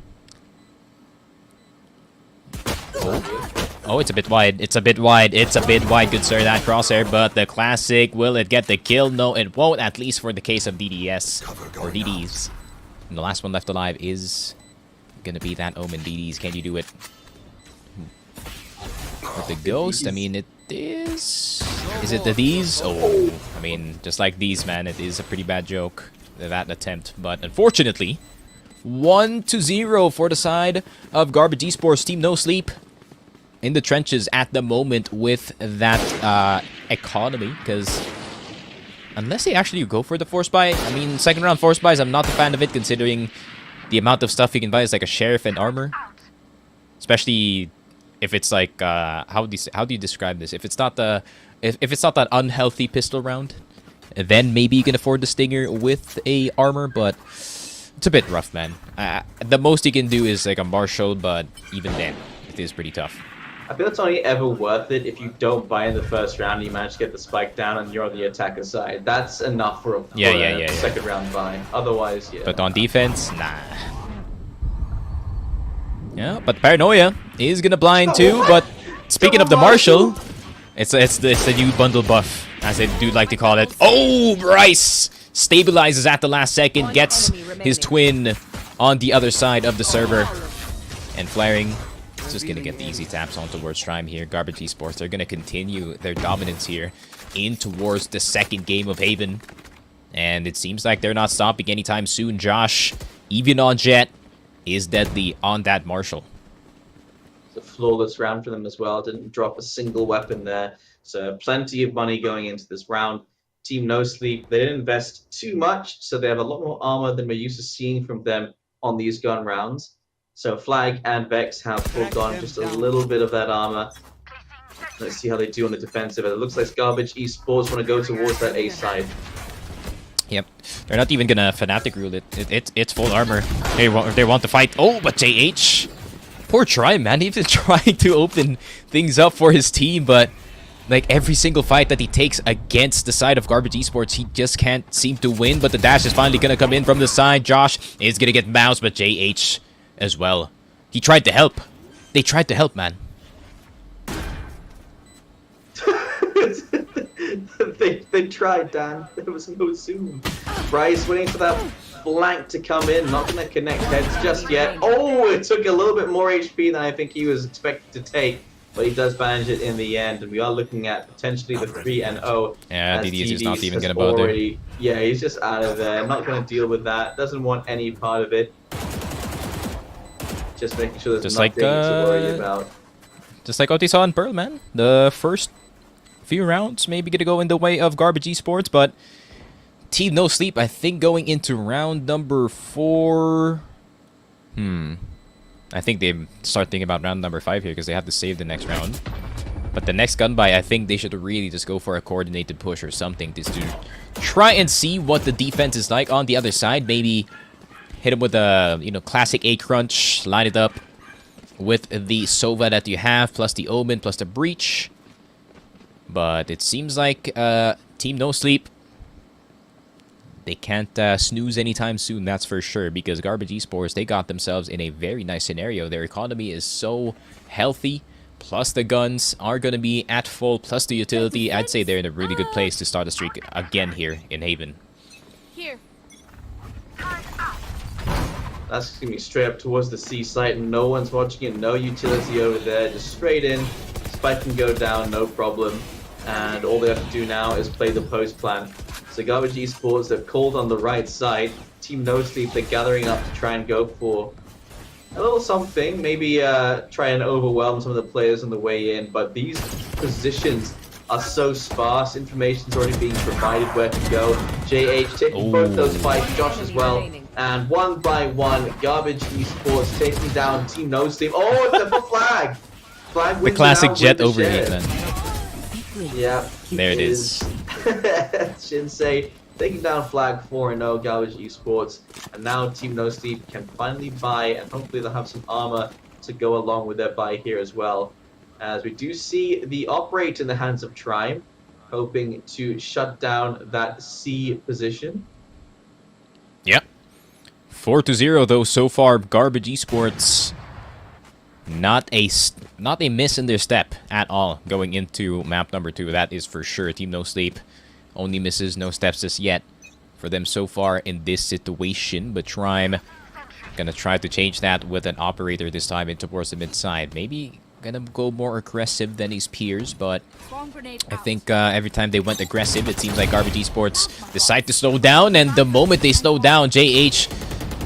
Oh, it's a bit wide. It's a bit wide. It's a bit wide, good sir, that crosshair. But the classic, will it get the kill? No, it won't, at least for the case of DDS. Or DDs. And the last one left alive is gonna be that Omen. DDs, can you do it? With the ghost, I mean, it is... Is it the these? Oh, I mean, just like these, man, it is a pretty bad joke, that attempt. But unfortunately, 1-0 for the side of Garbage Esports. Team No Sleep in the trenches at the moment with that economy, because unless they actually go for the force buy, I mean, second round force buys, I'm not a fan of it, considering the amount of stuff you can buy is like a sheriff and armor, especially if it's like how do you describe this? If it's not the if it's not that unhealthy pistol round, then maybe you can afford the stinger with a armor, but it's a bit rough, man. The most you can do is like a marshal, but even then, it is pretty tough. I feel it's only ever worth it if you don't buy in the first round and you manage to get the spike down and you're on the attacker side. That's enough for a second round buy. Otherwise, yeah. But on defense, nah. Yeah, but Paranoia is gonna blind too. But speaking of the Marshal, it's the new bundle buff, as they do like to call it. Oh, Bryce stabilizes at the last second, gets his twin on the other side of the server, and flaring. Just gonna get the easy taps on towards Trime here. Garbage Esports, they're gonna continue their dominance here in towards the second game of Haven, and it seems like they're not stopping anytime soon. Josh, even on Jet, is deadly on that Marshal. It's a flawless round for them as well. Didn't drop a single weapon there, so plenty of money going into this round. Team No Sleep, they didn't invest too much, so they have a lot more armor than we're used to seeing from them on these gun rounds. So Flag and Vex have foregone just a little bit of that armor. Let's see how they do on the defensive. It looks like Garbage Esports want to go towards that A side. Yep, they're not even gonna Fnatic rule it. It's full armor. They want to fight. Oh, but JH, poor Try, man. He's been trying to open things up for his team, but like every single fight that he takes against the side of Garbage Esports, he just can't seem to win. But the dash is finally gonna come in from the side. Josh is gonna get bounced, but JH as well He tried to help. They tried to help, man. they tried, Dan. There was no zoom. Bryce waiting for that flank to come in. Not going to connect heads just yet. Oh, it took a little bit more HP than I think he was expected to take. But he does manage it in the end, and we are looking at potentially the 3-0. Yeah, DD's is not even going to bother. Yeah, he's just out of there. Not going to deal with that. Doesn't want any part of it. Just making sure there's just nothing to worry about. Just like what they saw in Pearl, man. The first few rounds maybe going to go in the way of Garbage Esports, but Team No Sleep, I think going into round number 4... I think they start thinking about round number 5 here because they have to save the next round. But the next gun buy, I think they should really just go for a coordinated push or something just to try and see what the defense is like on the other side. Maybe hit him with a classic A crunch, line it up with the Sova that you have, plus the Omen, plus the Breach. But it seems like Team No Sleep, they can't snooze anytime soon, that's for sure, because Garbage Esports, they got themselves in a very nice scenario. Their economy is so healthy, plus the guns are going to be at full, plus the utility. I'd say they're in a really good place to start a streak again here in Haven. Here. That's going to be straight up towards the C site, and no one's watching it, no utility over there, just straight in. Spike can go down, no problem. And all they have to do now is play the post plan. So Garbage Esports, they've called on the right side. Team No Sleep, they're gathering up to try and go for a little something. Maybe try and overwhelm some of the players on the way in. But these positions are so sparse. Information's already being provided where to go. JH taking both those fights, Josh as well. And one by one, Garbage Esports taking down Team No Sleep. Oh, it's a flag! Flag wins the classic out Jet with the overheat, share. man. Yeah. There it is. Shinsei taking down flag 4-0 Garbage Esports, and now Team No Sleep can finally buy, and hopefully they'll have some armor to go along with their buy here as well. As we do see the operator in the hands of Trime, hoping to shut down that C position. Yep. 4-0 though so far. Garbage Esports, not a miss in their step at all going into map number 2. That is for sure. Team No Sleep only misses, no steps just yet for them so far in this situation. But Trime gonna try to change that with an operator this time in towards the mid side. Maybe gonna go more aggressive than his peers, but I think every time they went aggressive, it seems like Garbage Esports decide to slow down, and the moment they slow down, JH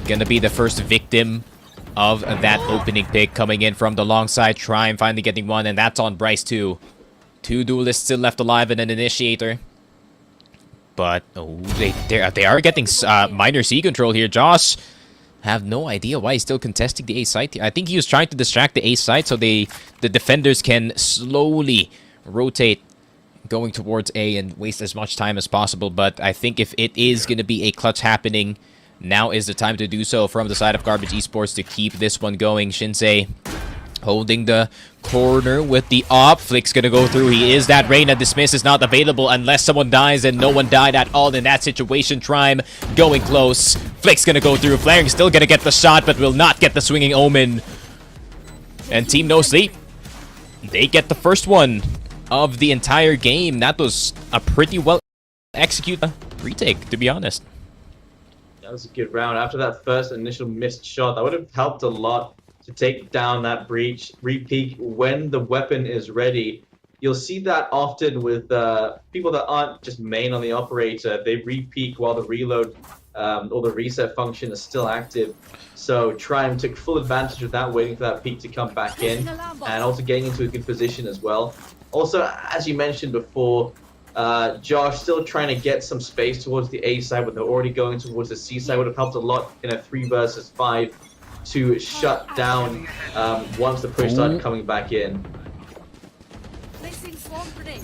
gonna be the first victim of that opening pick coming in from the long side. Trime finally getting one, and that's on Bryce too. 2 duelists still left alive and an initiator. But they are getting minor C control here. Josh have no idea why he's still contesting the A site. I think he was trying to distract the A site so the defenders can slowly rotate going towards A and waste as much time as possible. But I think if it is going to be a clutch happening, now is the time to do so from the side of Garbage Esports to keep this one going. Shinsei holding the corner with the op. Flick's gonna go through. He is that Reina. Dismiss is not available unless someone dies, and no one died at all in that situation. Trime going close. Flick's gonna go through. Flaring still gonna get the shot, but will not get the swinging Omen. And Team No Sleep, they get the first one of the entire game. That was a pretty well executed retake, to be honest. That was a good round. After that first initial missed shot, that would have helped a lot to take down that breach, re-peek when the weapon is ready. You'll see that often with people that aren't just main on the operator. They re-peek while the reload or the reset function is still active. So Trime took full advantage of that, waiting for that peek to come back in, and also getting into a good position as well. Also, as you mentioned before, Josh still trying to get some space towards the A side, but they're already going towards the C side. Would have helped a lot in a 3 versus 5 to shut down once the push started coming back in.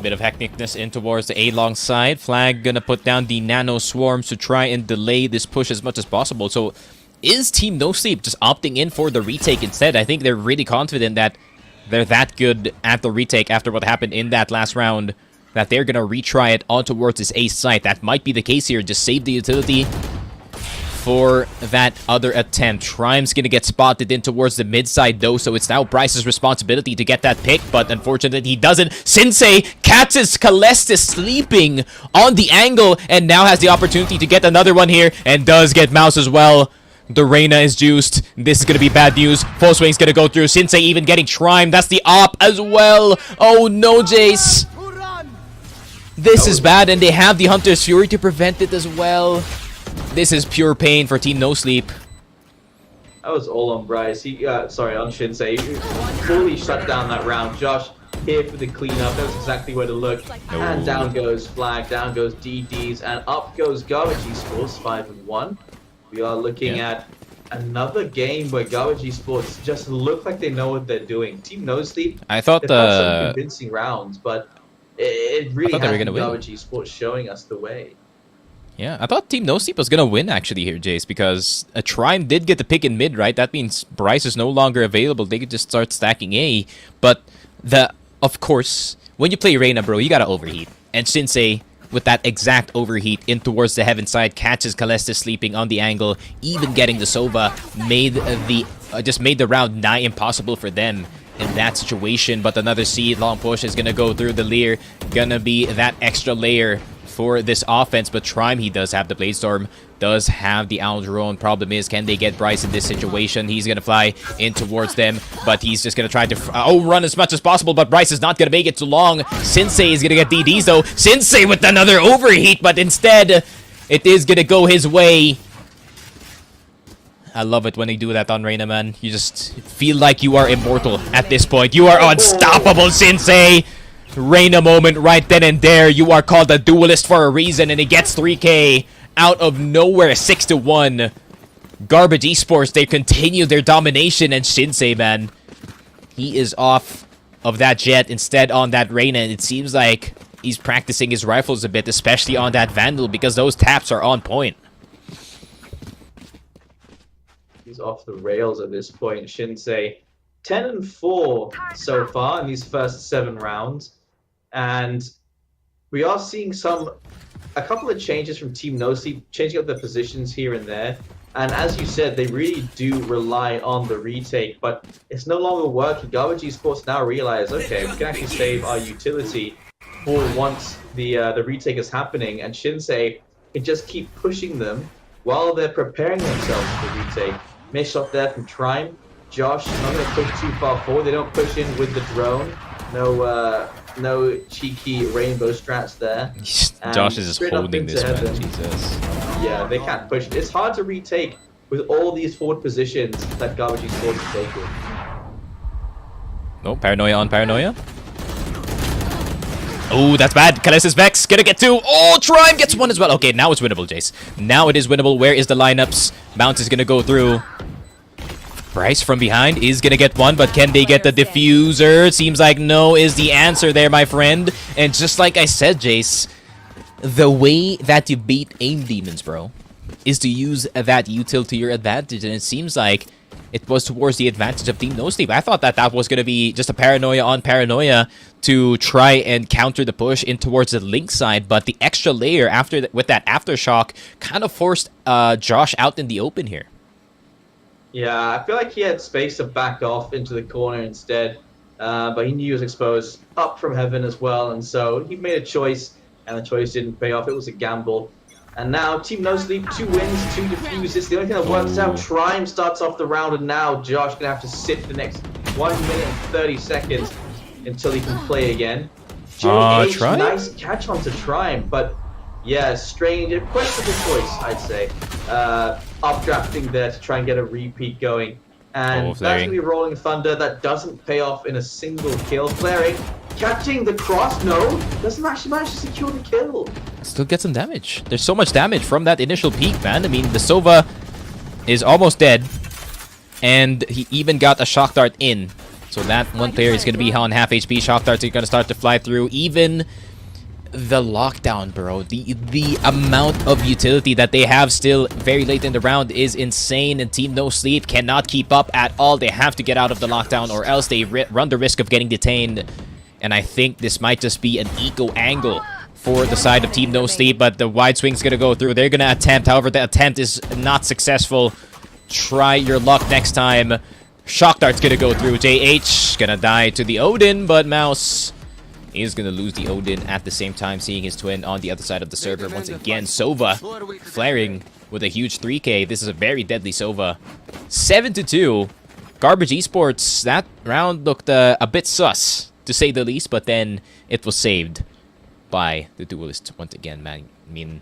Bit of hecticness in towards the A long side. Flag gonna put down the nano swarms to try and delay this push as much as possible. So is Team No Sleep just opting in for the retake instead? I think they're really confident that they're that good at the retake after what happened in that last round, that they're gonna retry it on towards this A site. That might be the case here. Just save the utility for that other attempt. Trime's gonna get spotted in towards the mid side though, so it's now Bryce's responsibility to get that pick, but unfortunately he doesn't. Sensei catches Calestis sleeping on the angle and now has the opportunity to get another one here, and does get Mouse as well. The Reyna is juiced. This is gonna be bad news. Full swing's gonna go through. Sensei even getting Trime. That's the op as well. Oh no, Jace. This is bad, and they have the Hunter's Fury to prevent it as well. This is pure pain for Team No Sleep. That was all on Bryce. Sorry, on Shinsei. He fully shut down that round. Josh here for the cleanup. That was exactly where to look. No. And down goes Flag, down goes DDs, and up goes Garbage Esports, 5-1. We are looking at another game where Garbage Esports just look like they know what they're doing. Team No Sleep, I thought they've had some convincing rounds, but it really has been Garbage Esports showing us the way. Yeah, I thought Team No Sleep was gonna win actually here, Jace, because a Trime did get the pick in mid, right? That means Bryce is no longer available. They could just start stacking A. But of course, when you play Reyna, bro, you gotta overheat. And Sensei, with that exact overheat in towards the heaven side, catches Calestis sleeping on the angle, even getting the Sova, just made the round nigh impossible for them in that situation. But another seed long push is gonna go through the Leer, gonna be that extra layer for this offense. But Trime, he does have the Bladestorm, does have the Owl Drone. Problem is, can they get Bryce in this situation? He's gonna fly in towards them, but he's just gonna try to run as much as possible, but Bryce is not gonna make it too long. Sensei is gonna get DDs though. Sensei with another overheat, but instead it is gonna go his way. I love it when they do that on Reyna, man. You just feel like you are immortal at this point. You are unstoppable, Sensei. Reyna moment right then and there. You are called a duelist for a reason, and he gets 3K out of nowhere, 6-1. Garbage Esports, they continue their domination, and Shinsei, man, he is off of that jet, instead on that Reyna, and it seems like he's practicing his rifles a bit, especially on that Vandal, because those taps are on point. He's off the rails at this point. Shinsei 10-4 so far in these first 7 rounds, and we are seeing a couple of changes from Team No Sleep, changing up their positions here and there. And as you said, they really do rely on the retake, but it's no longer working. Garbage Esports now realize, okay, we can actually save our utility for once the retake is happening, and Shinsei can just keep pushing them while they're preparing themselves for the retake. Missed shot there from Trime. Josh, not going to push too far forward. They don't push in with the drone. No cheeky rainbow strats there. Josh is just holding this, man. Jesus. Yeah, they can't push. It's hard to retake with all these forward positions that Garbage Esports is taking. No, Paranoia on Paranoia. Oh, that's bad. Calestis Vex gonna get 2. Oh, Trime gets 1 as well. Okay, now it's winnable, Jace. Now it is winnable. Where is the lineups? Bounce is gonna go through. Bryce from behind is gonna get 1, but can they get the diffuser? Seems like no is the answer there, my friend. And just like I said, Jace, the way that you beat aim demons, bro, is to use that util to your advantage, and it seems like it was towards the advantage of Team No Sleep. I thought that was gonna be just a Paranoia on Paranoia to try and counter the push in towards the Link side, but the extra layer with that aftershock kind of forced Josh out in the open here. Yeah, I feel like he had space to back off into the corner instead, but he knew he was exposed up from heaven as well, and so he made a choice, and the choice didn't pay off. It was a gamble. And now Team No Sleep, 2 wins, 2 defuses. The only thing that works out, Trime starts off the round, and now Josh going to have to sit the next 1 minute and 30 seconds until he can play again. JH, nice catch onto Trime, but yeah, strange, a questionable choice, I'd say. Updrafting there to try and get a repeat going. And that's going to be Rolling Thunder. That doesn't pay off in a single kill. Flaring, catching the cross. No, doesn't actually manage to secure the kill. Still get some damage. There's so much damage from that initial peak, man. I mean, the Sova is almost dead. And he even got a shock dart in. So that one player is going to be on half HP. Shock darts are going to start to fly through. Even the lockdown, bro, the amount of utility that they have still very late in the round is insane, and Team No Sleep cannot keep up at all. They have to get out of the lockdown, or else they run the risk of getting detained. And I think this might just be an eco angle for the side of Team No Sleep, but the wide swing's gonna go through. They're gonna attempt, however, the attempt is not successful. Try your luck next time. Shock Dart's gonna go through. JH gonna die to the Odin, but Mouse is gonna lose the Odin at the same time, seeing his twin on the other side of the server. Once again, Sova flaring with a huge 3K. This is a very deadly Sova. 7-2. Garbage Esports, that round looked a bit sus, to say the least, but then it was saved by the Duelists once again, man. I mean,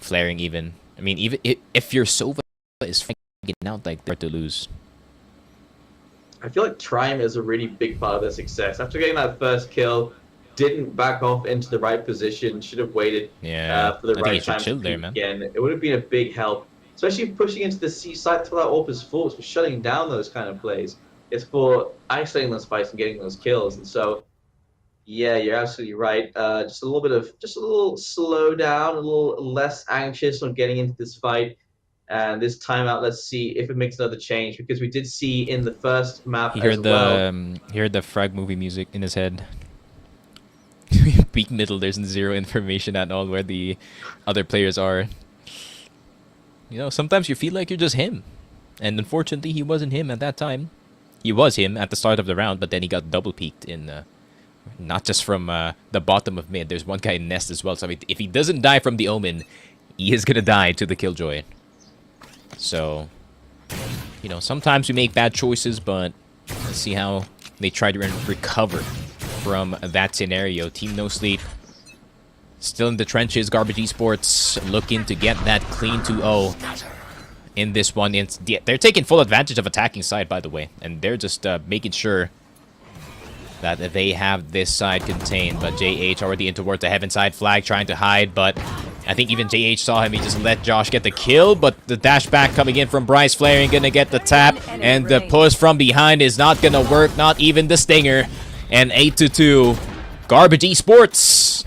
flaring even. I mean, even if your Sova is getting out like they're to lose. I feel like Trime is a really big part of their success. After getting that first kill, didn't back off into the right position, should have waited for the right time to there, man. again. It would have been a big help, especially pushing into the C side until that AWP is full. It's for shutting down those kind of plays. It's for isolating those fights and getting those kills. And so, yeah, you're absolutely right. Just a little slow down, a little less anxious on getting into this fight. And this timeout, let's see if it makes another change, because we did see in the first map he heard the frag movie music in his head. Peak middle, there's zero information at all where the other players are. You know, sometimes you feel like you're just him. And unfortunately, he wasn't him at that time. He was him at the start of the round, but then he got double peaked in, not just from the bottom of mid. There's one guy in Nest as well. So if he doesn't die from the Omen, he is going to die to the Killjoy. So, you know, sometimes we make bad choices, but let's see how they try to recover from that scenario. Team No Sleep still in the trenches. Garbage Esports looking to get that clean 2-0 in this one. They're taking full advantage of attacking side, by the way, and they're just making sure that they have this side contained. But JH already in towards the heaven side flag, trying to hide, but I think even JH saw him. He just let Josh get the kill, but the dash back coming in from Bryce Flaring, gonna get the tap, and the push from behind is not gonna work, not even the stinger. And 8-2, Garbage Esports.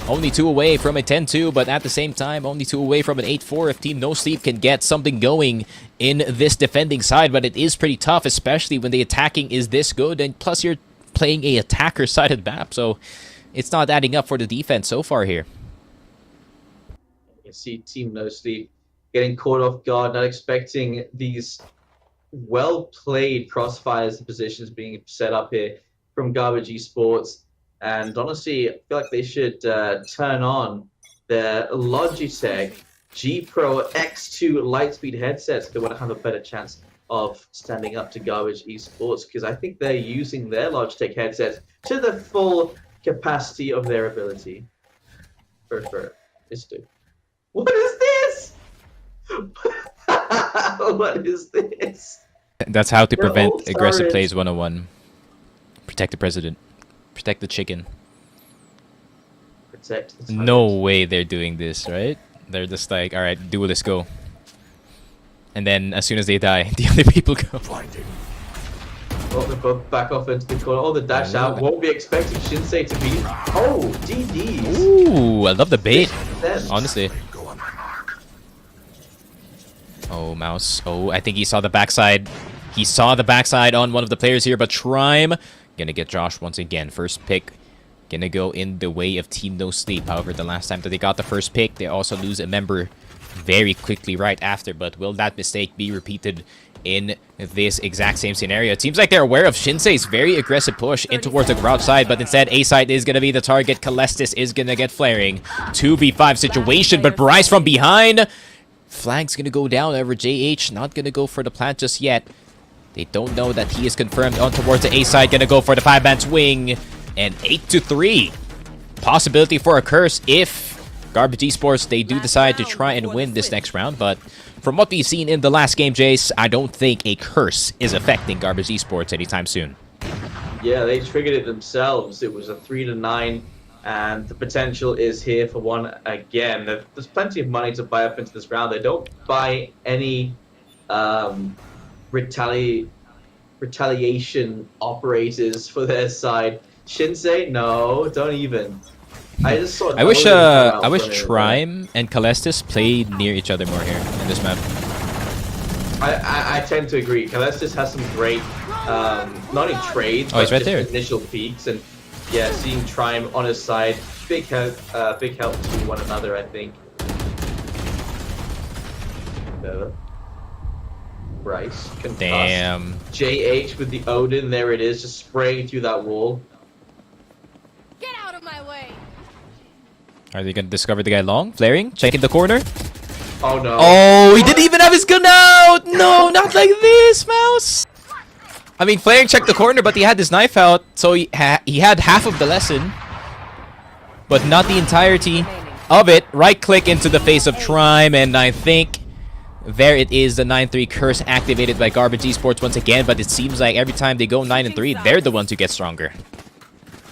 Only 2 away from a 10-2, but at the same time, only 2 away from an 8-4 if Team No Sleep can get something going in this defending side. But it is pretty tough, especially when the attacking is this good, and plus you're playing a attacker-sided map, so it's not adding up for the defense so far here. You see Team No Sleep getting caught off guard, not expecting these well-played crossfires and positions being set up here from Garbage Esports. And honestly, I feel like they should turn on their Logitech G Pro X2 Lightspeed headsets if they want to have a better chance of standing up to Garbage Esports, because I think they're using their Logitech headsets to the full capacity of their ability. For this dude. What is this? What is this? That's how to prevent aggressive plays 101. Protect the president. Protect the chicken. Protect the no way they're doing this, right? They're just like, alright, duelists go. And then as soon as they die, the other people go. Oh, they both back off into the corner. Oh, the dash out. Won't be expecting Shinsei to be. Oh, DDs. Ooh, I love the bait. Honestly. Oh, Mouse. Oh, I think he saw the backside. He saw the backside on one of the players here, but Trime gonna get Josh once again. First pick gonna go in the way of Team No Sleep. However, the last time that they got the first pick, they also lose a member very quickly right after. But will that mistake be repeated in this exact same scenario? It seems like they're aware of Shinsei's very aggressive push in towards the crouch side, but instead A side is gonna be the target. Kalestis is gonna get flaring. 2v5 situation, but Bryce from behind. Flag's gonna go down over JH. Not gonna go for the plant just yet. They don't know that he is confirmed on towards the A side. Gonna go for the 5-man swing. And 8-3. Possibility for a curse if Garbage Esports, they do decide to try and win this next round. But from what we've seen in the last game, Jace, I don't think a curse is affecting Garbage Esports anytime soon. Yeah, they triggered it themselves. It was a 3-9. And the potential is here for one again. There's plenty of money to buy up into this round. They don't buy any retaliation operators for their side. Shinsei, no, don't even. I just saw. I wish Trime and Kalestis played near each other more here in this map. I tend to agree. Kalestis has some great, not only trades, but he's right just there. Initial peaks, and yeah, seeing Trime on his side, big help to one another, I think. Bryce, concussed. Damn. JH with the Odin, there it is, just spraying through that wall. Get out of my way! Are they gonna discover the guy long? Flaring, checking the corner. Oh no. Oh, he didn't even have his gun out! No, not like this, Mouse! I mean, Flaring checked the corner, but he had his knife out, so he had half of the lesson. But not the entirety of it. Right click into the face of Trime, and I think there it is, the 9-3 curse activated by Garbage Esports once again, but it seems like every time they go 9-3, they're the ones who get stronger.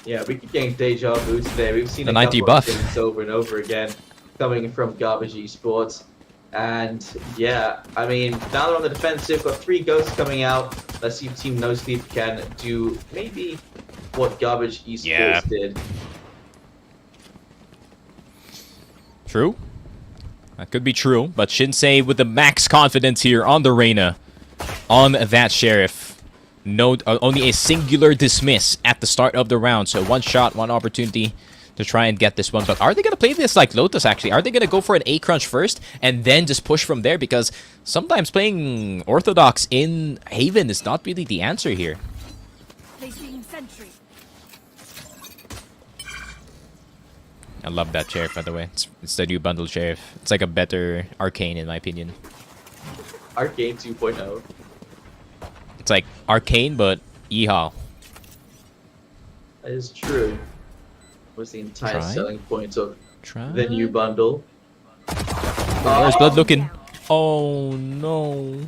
Yeah, we keep getting deja vu today. We've seen The a 9-3 couple buff of things over and over again coming from Garbage Esports. And yeah, I mean, now they're on the defensive, got 3 ghosts coming out. Let's see if Team No Sleep can do maybe what Garbage Esports did. True. That could be true, but Shinsei with the max confidence here on the Reyna, on that Sheriff. No, only a singular dismiss at the start of the round, so 1 shot, 1 opportunity to try and get this one. But are they going to play this like Lotus, actually? Are they going to go for an A crunch first and then just push from there? Because sometimes playing Orthodox in Haven is not really the answer here. Placing sentry. I love that Sheriff, by the way. It's the new bundle Sheriff. It's like a better Arcane, in my opinion. Arcane 2.0. It's like Arcane, but yeehaw. That is true. Was the entire Try? selling point of Try? the new bundle. Where's Blood looking? Oh, no.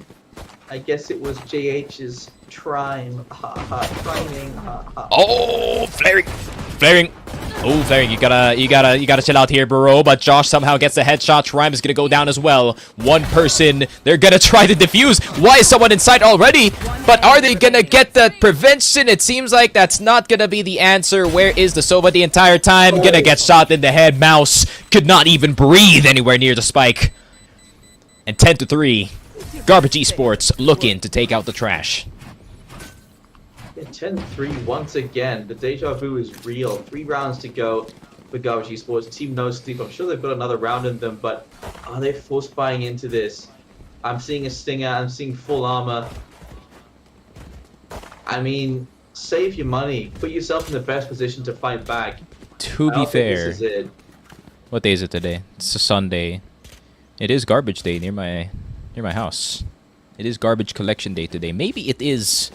I guess it was JH's Trime. Ha ha, Triming. Ha ha. Oh, Flaring! Flaring! Oh, Flaring, you gotta chill out here, bro. But Josh somehow gets the headshot. Trime is gonna go down as well. 1 person. They're gonna try to defuse. Why is someone inside already? But are they gonna get the prevention? It seems like that's not gonna be the answer. Where is the Sova the entire time? Gonna get shot in the head. Mouse could not even breathe anywhere near the spike. And 10-3. Garbage Esports looking to take out the trash. 10-3 once again. The deja vu is real. 3 rounds to go for Garbage Esports. Team No Sleep. I'm sure they've got another round in them, but are they force buying into this? I'm seeing a Stinger. I'm seeing full armor. I mean, save your money. Put yourself in the best position to fight back. To be fair, this is it. what day is it today? It's a Sunday. It is garbage day near my house. It is garbage collection day today. Maybe it is,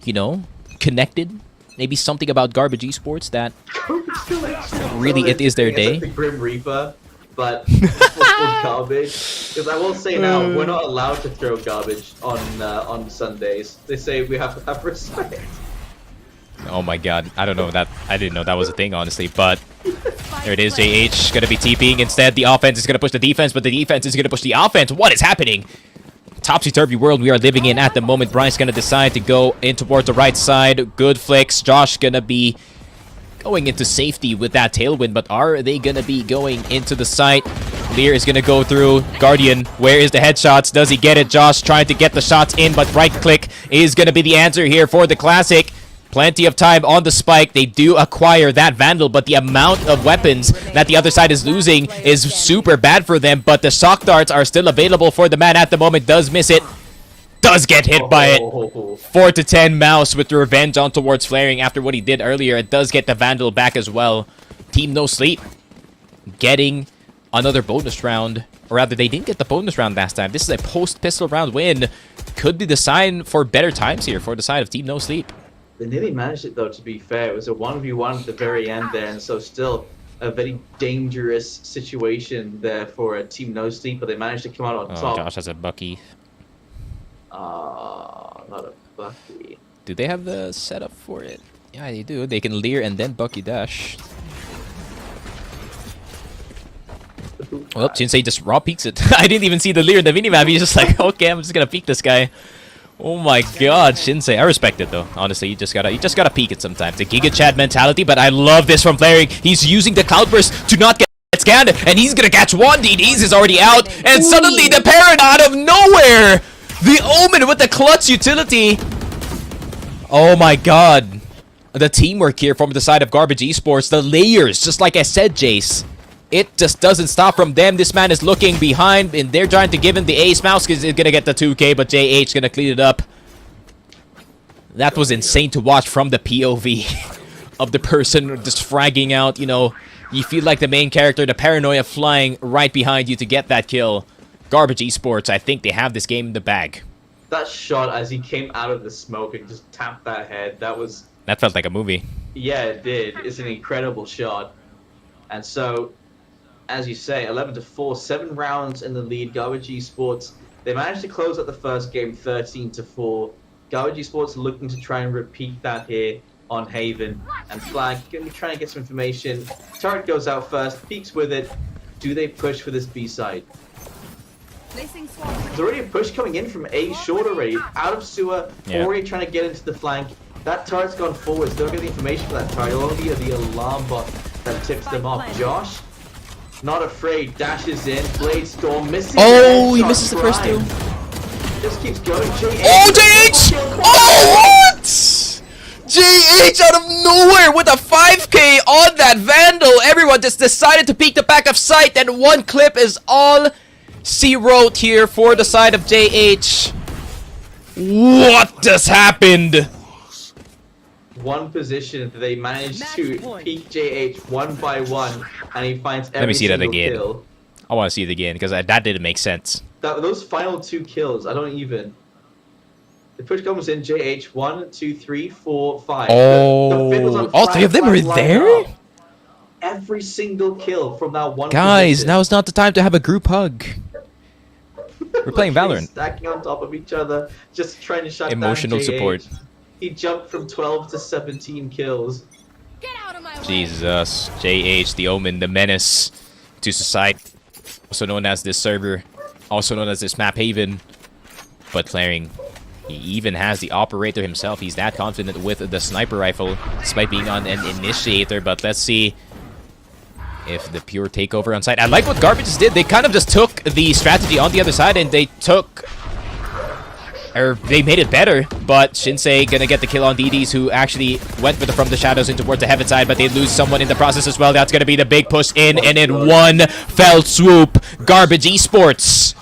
you know, connected. Maybe something about Garbage Esports that really it is their day. It's like the Grim Reaper, but for garbage. Because I will say now, we're not allowed to throw garbage on Sundays. They say we have to have respect. Oh my god, I don't know that. I didn't know that was a thing, honestly. But there it is. JH gonna be TPing instead. The offense is gonna push the defense, but the defense is gonna push the offense. What is happening? Topsy-turvy world we are living in at the moment. Bryce gonna decide to go in towards the right side. Good flicks. Josh gonna be going into safety with that tailwind, but are they gonna be going into the site? Lear is gonna go through. Guardian, where is the headshots? Does he get it? Josh trying to get the shots in, but right click is gonna be the answer here for the Classic. Plenty of time on the spike. They do acquire that Vandal, but the amount of weapons that the other side is losing is super bad for them. But the shock darts are still available for the man at the moment. Does miss it. Does get hit by it. 4-10 Mouse with the revenge on towards Flaring after what he did earlier. It does get the Vandal back as well. Team No Sleep getting another bonus round. Or rather, they didn't get the bonus round last time. This is a post-pistol round win. Could be the sign for better times here for the side of Team No Sleep. They nearly managed it, though, to be fair. It was a 1v1 at the very end there, and so still a very dangerous situation there for a Team No Sleep, but they managed to come out on top. Josh has a Bucky. Not a Bucky. Do they have the setup for it? Yeah, they do. They can Lear and then Bucky dash. Well, Shinsei just raw peeks it. I didn't even see the Lear in the minimap. He's just like, okay, I'm just gonna peek this guy. Oh my god, Shinsei. I respect it though. Honestly, you just gotta peek it sometimes. The Giga Chad mentality, but I love this from Flaring. He's using the Cloudburst to not get scanned, and he's gonna catch one. DDs is already out, and suddenly the Parent out of nowhere! The Omen with the clutch utility. Oh my god. the teamwork here from the side of Garbage Esports. The layers, just like I said, Jace. It just doesn't stop from them. This man is looking behind, and they're trying to give him the ace. Mouse is going to get the 2K, but JH going to clean it up. That was insane to watch from the POV of the person just fragging out. You know, you feel like the main character, the paranoia flying right behind you to get that kill. Garbage Esports, I think they have this game in the bag. That shot as he came out of the smoke and just tapped that head, that felt like a movie. Yeah, it did. It's an incredible shot. And so, as you say, 11-4, 7 rounds in the lead. Garbage Esports, they managed to close out the first game 13-4. Garbage Esports looking to try and repeat that here on Haven. And Flag going to be trying to get some information. Turret goes out first, peeks with it. Do they push for this B side? There's already a push coming in from A short already. Out of sewer, already trying to get into the flank. That turret's gone forwards. They'll get the information for that turret. It'll only be the alarm bot that tips them off. Josh, not afraid, dashes in. Blade Storm missing. Oh, he misses the first two. Just keeps going. JH. Oh, JH! Oh, what? JH out of nowhere with a 5K on that Vandal. Everyone just decided to peek the back of sight, and one clip is all zeroed here for the side of JH. What just happened? One position, they managed to peek JH one by one, and he finds every Let me see that again. kill. I want to see it again, because that didn't make sense. Those final 2 kills, I don't even... The push comes in, JH, 1, 2, 3, 4, 5. Oh, all 3 of them were there? Every single kill from that one Guys, position. now's not the time to have a group hug. We're playing Valorant. Stacking on top of each other, just trying to shut Emotional down JH. support. He jumped from 12 to 17 kills. Get out of my way. Jesus. JH, the Omen, the menace to society. Also known as this server. Also known as this map Haven. But Flaring, he even has the operator himself. He's that confident with the sniper rifle, despite being on an initiator. But let's see if the pure takeover on site. I like what Garbage did. They kind of just took the strategy on the other side, and they they made it better. But Shinsei gonna get the kill on DDs, who actually went with from the shadows in towards the heaven side, but they lose someone in the process as well. That's gonna be the big push in, and in one fell swoop, Garbage Esports,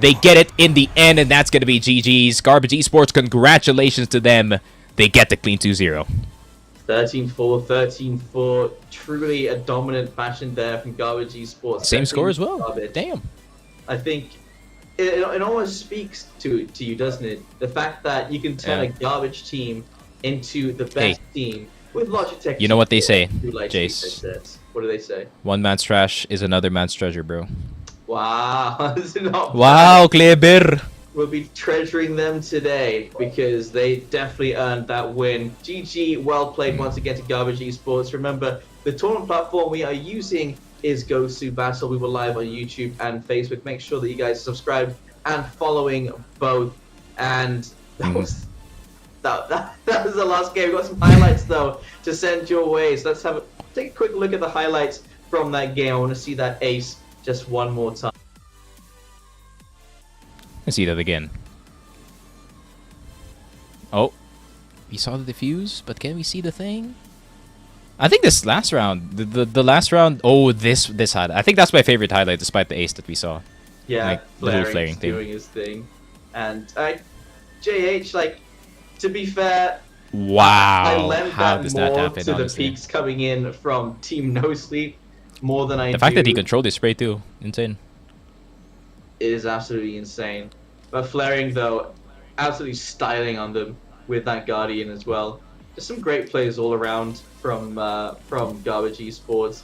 they get it in the end, and that's gonna be GG's. Garbage Esports, congratulations to them. They get the clean 2-0. 13-4, 13-4. Truly a dominant fashion there from Garbage Esports. Same score as well. Damn. I think it almost speaks to you, doesn't it? The fact that you can turn a garbage team into the best team with Logitech. You know what they say, like Jace? What do they say? One man's trash is another man's treasure, bro. Wow. Wow, clever. We'll be treasuring them today because they definitely earned that win. GG, well played once again to Garbage Esports. Remember, the tournament platform we are using is GoSu Battle. We were live on YouTube and Facebook. Make sure that you guys subscribe and following both. And that was that was the last game. We've got some highlights though to send your way. So let's take a quick look at the highlights from that game. I want to see that ace just one more time. Let's see that again. Oh, we saw the defuse, but can we see the thing? I think this last round, the last round. Oh, this highlight. I think that's my favorite highlight, despite the ace that we saw. Yeah, like, little flaring thing. Doing his thing, and JH, like, to be fair, wow, I lend how that does more that happen? to Honestly, the peaks coming in from Team No Sleep more than I. The fact that he controlled his spray too, insane. It is absolutely insane. But Flaring though, absolutely styling on them with that Guardian as well. Just some great plays all around from Garbage Esports.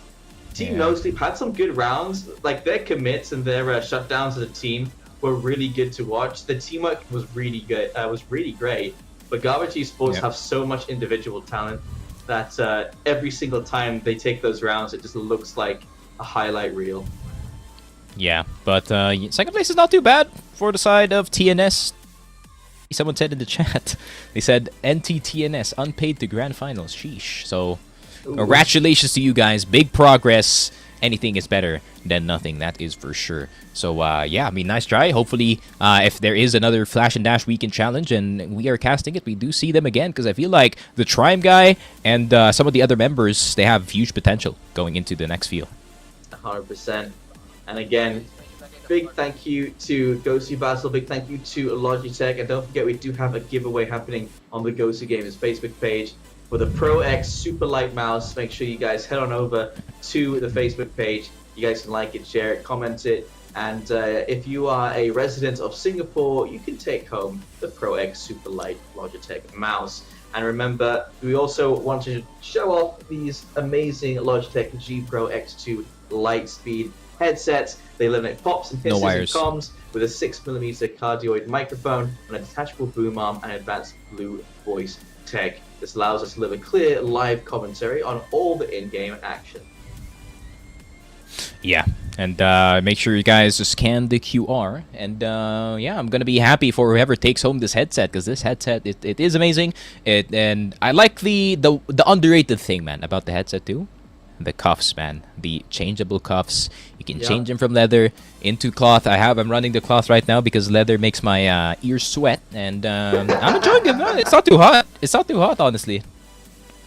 Team No Sleep had some good rounds. Like their commits and their shutdowns as a team were really good to watch. The teamwork was really good. Was really great. But Garbage Esports have so much individual talent that every single time they take those rounds, it just looks like a highlight reel. Yeah, but second place is not too bad for the side of TNS. Someone said in the chat, they said NTTNS, unpaid to grand finals. Sheesh. So, congratulations to you guys. Big progress. anything is better than nothing. That is for sure. So yeah, I mean, nice try. Hopefully, if there is another Flash and Dash weekend challenge and we are casting it, we do see them again, because I feel like the Trime guy and some of the other members, they have huge potential going into the next field. 100%. And again, big thank you to Gosu Battle, big thank you to Logitech, and don't forget we do have a giveaway happening on the Gosu Gamers Facebook page for the Pro X Super Light Mouse. Make sure you guys head on over to the Facebook page. You guys can like it, share it, comment it, and if you are a resident of Singapore, you can take home the Pro X Super Light Logitech mouse. And remember, we also want to show off these amazing Logitech G Pro X2 Lightspeed headsets. They eliminate pops and hisses and comms with a 6mm cardioid microphone and a detachable boom arm and advanced blue voice tech. This allows us to deliver clear live commentary on all the in-game action. Yeah, and make sure you guys just scan the QR, and yeah, I'm gonna be happy for whoever takes home this headset, because this headset, it is amazing. And I like the underrated thing, man, about the headset too. The cuffs, man, the changeable cuffs. You can change them from leather into cloth. I'm running the cloth right now because leather makes my ears sweat, and I'm enjoying it, man. It's not too hot. It's not too hot, honestly.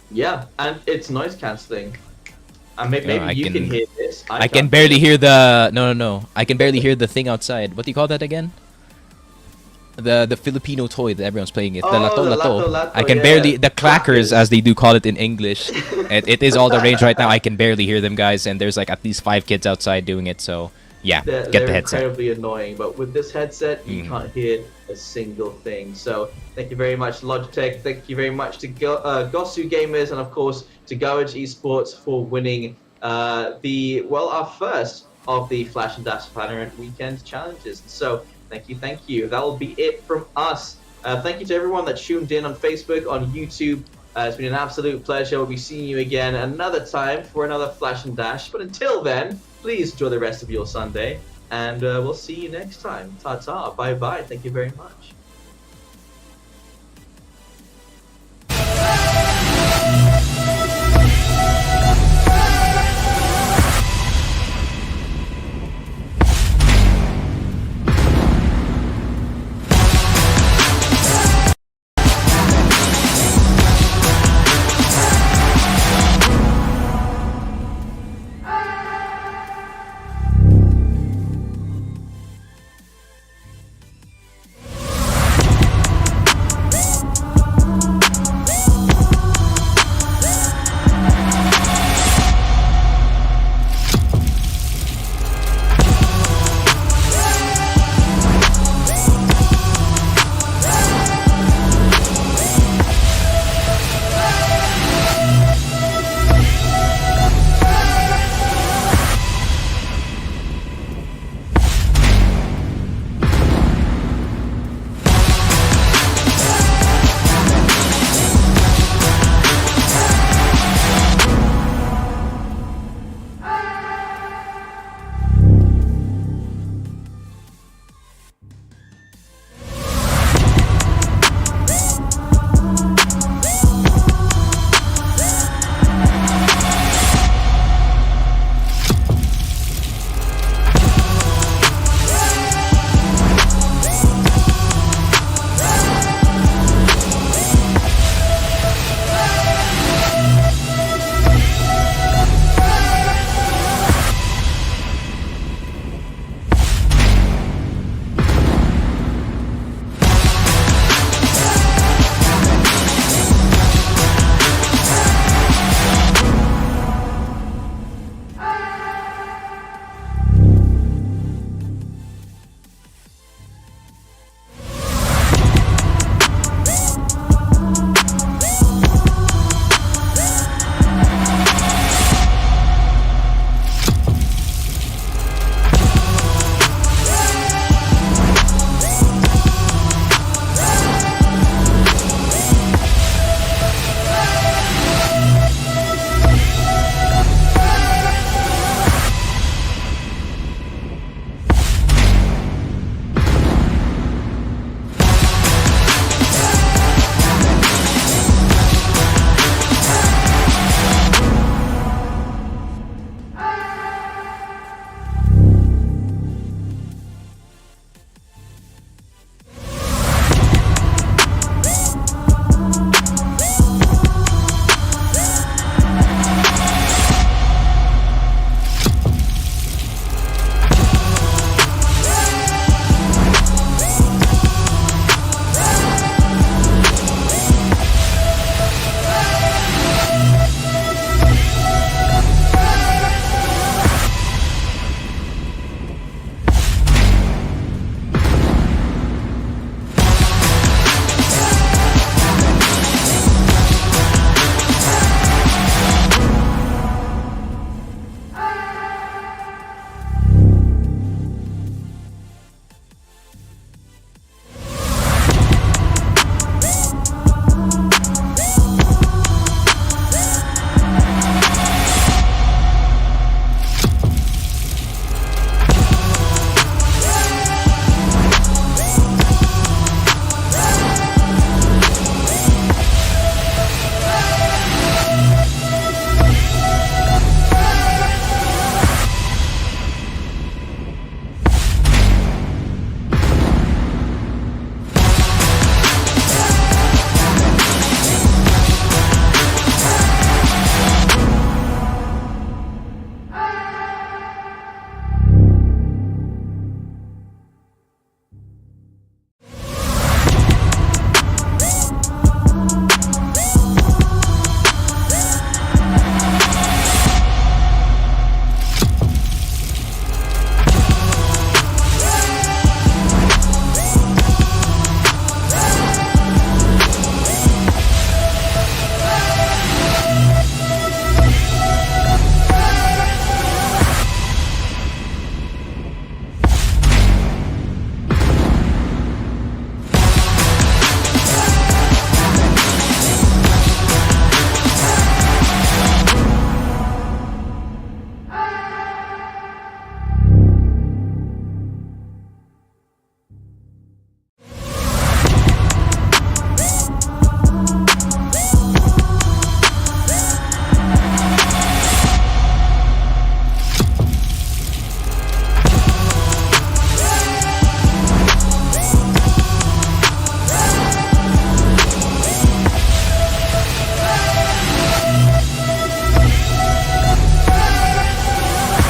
Yeah, and it's noise cancelling. Maybe you can hear this. I can barely hear the no. I can barely hear the thing outside. What do you call that again? The Filipino toy that everyone's playing it. The lato. I can barely, the clackers as they do call it in English. It is all the range right now. I can barely hear them, guys, and there's like at least 5 kids outside doing it. So yeah, get the headset. They're incredibly annoying, but with this headset, you can't hear a single thing. So thank you very much, Logitech. Thank you very much to Gosu Gamers, and of course to Garage Esports for winning our first of the Flash and Dash Valorant weekend challenges. So thank you. That will be it from us. Thank you to everyone that tuned in on Facebook, on YouTube. It's been an absolute pleasure. We'll be seeing you again another time for another Flash and Dash. But until then, please enjoy the rest of your Sunday, and we'll see you next time. Ta-ta. Bye-bye. Thank you very much.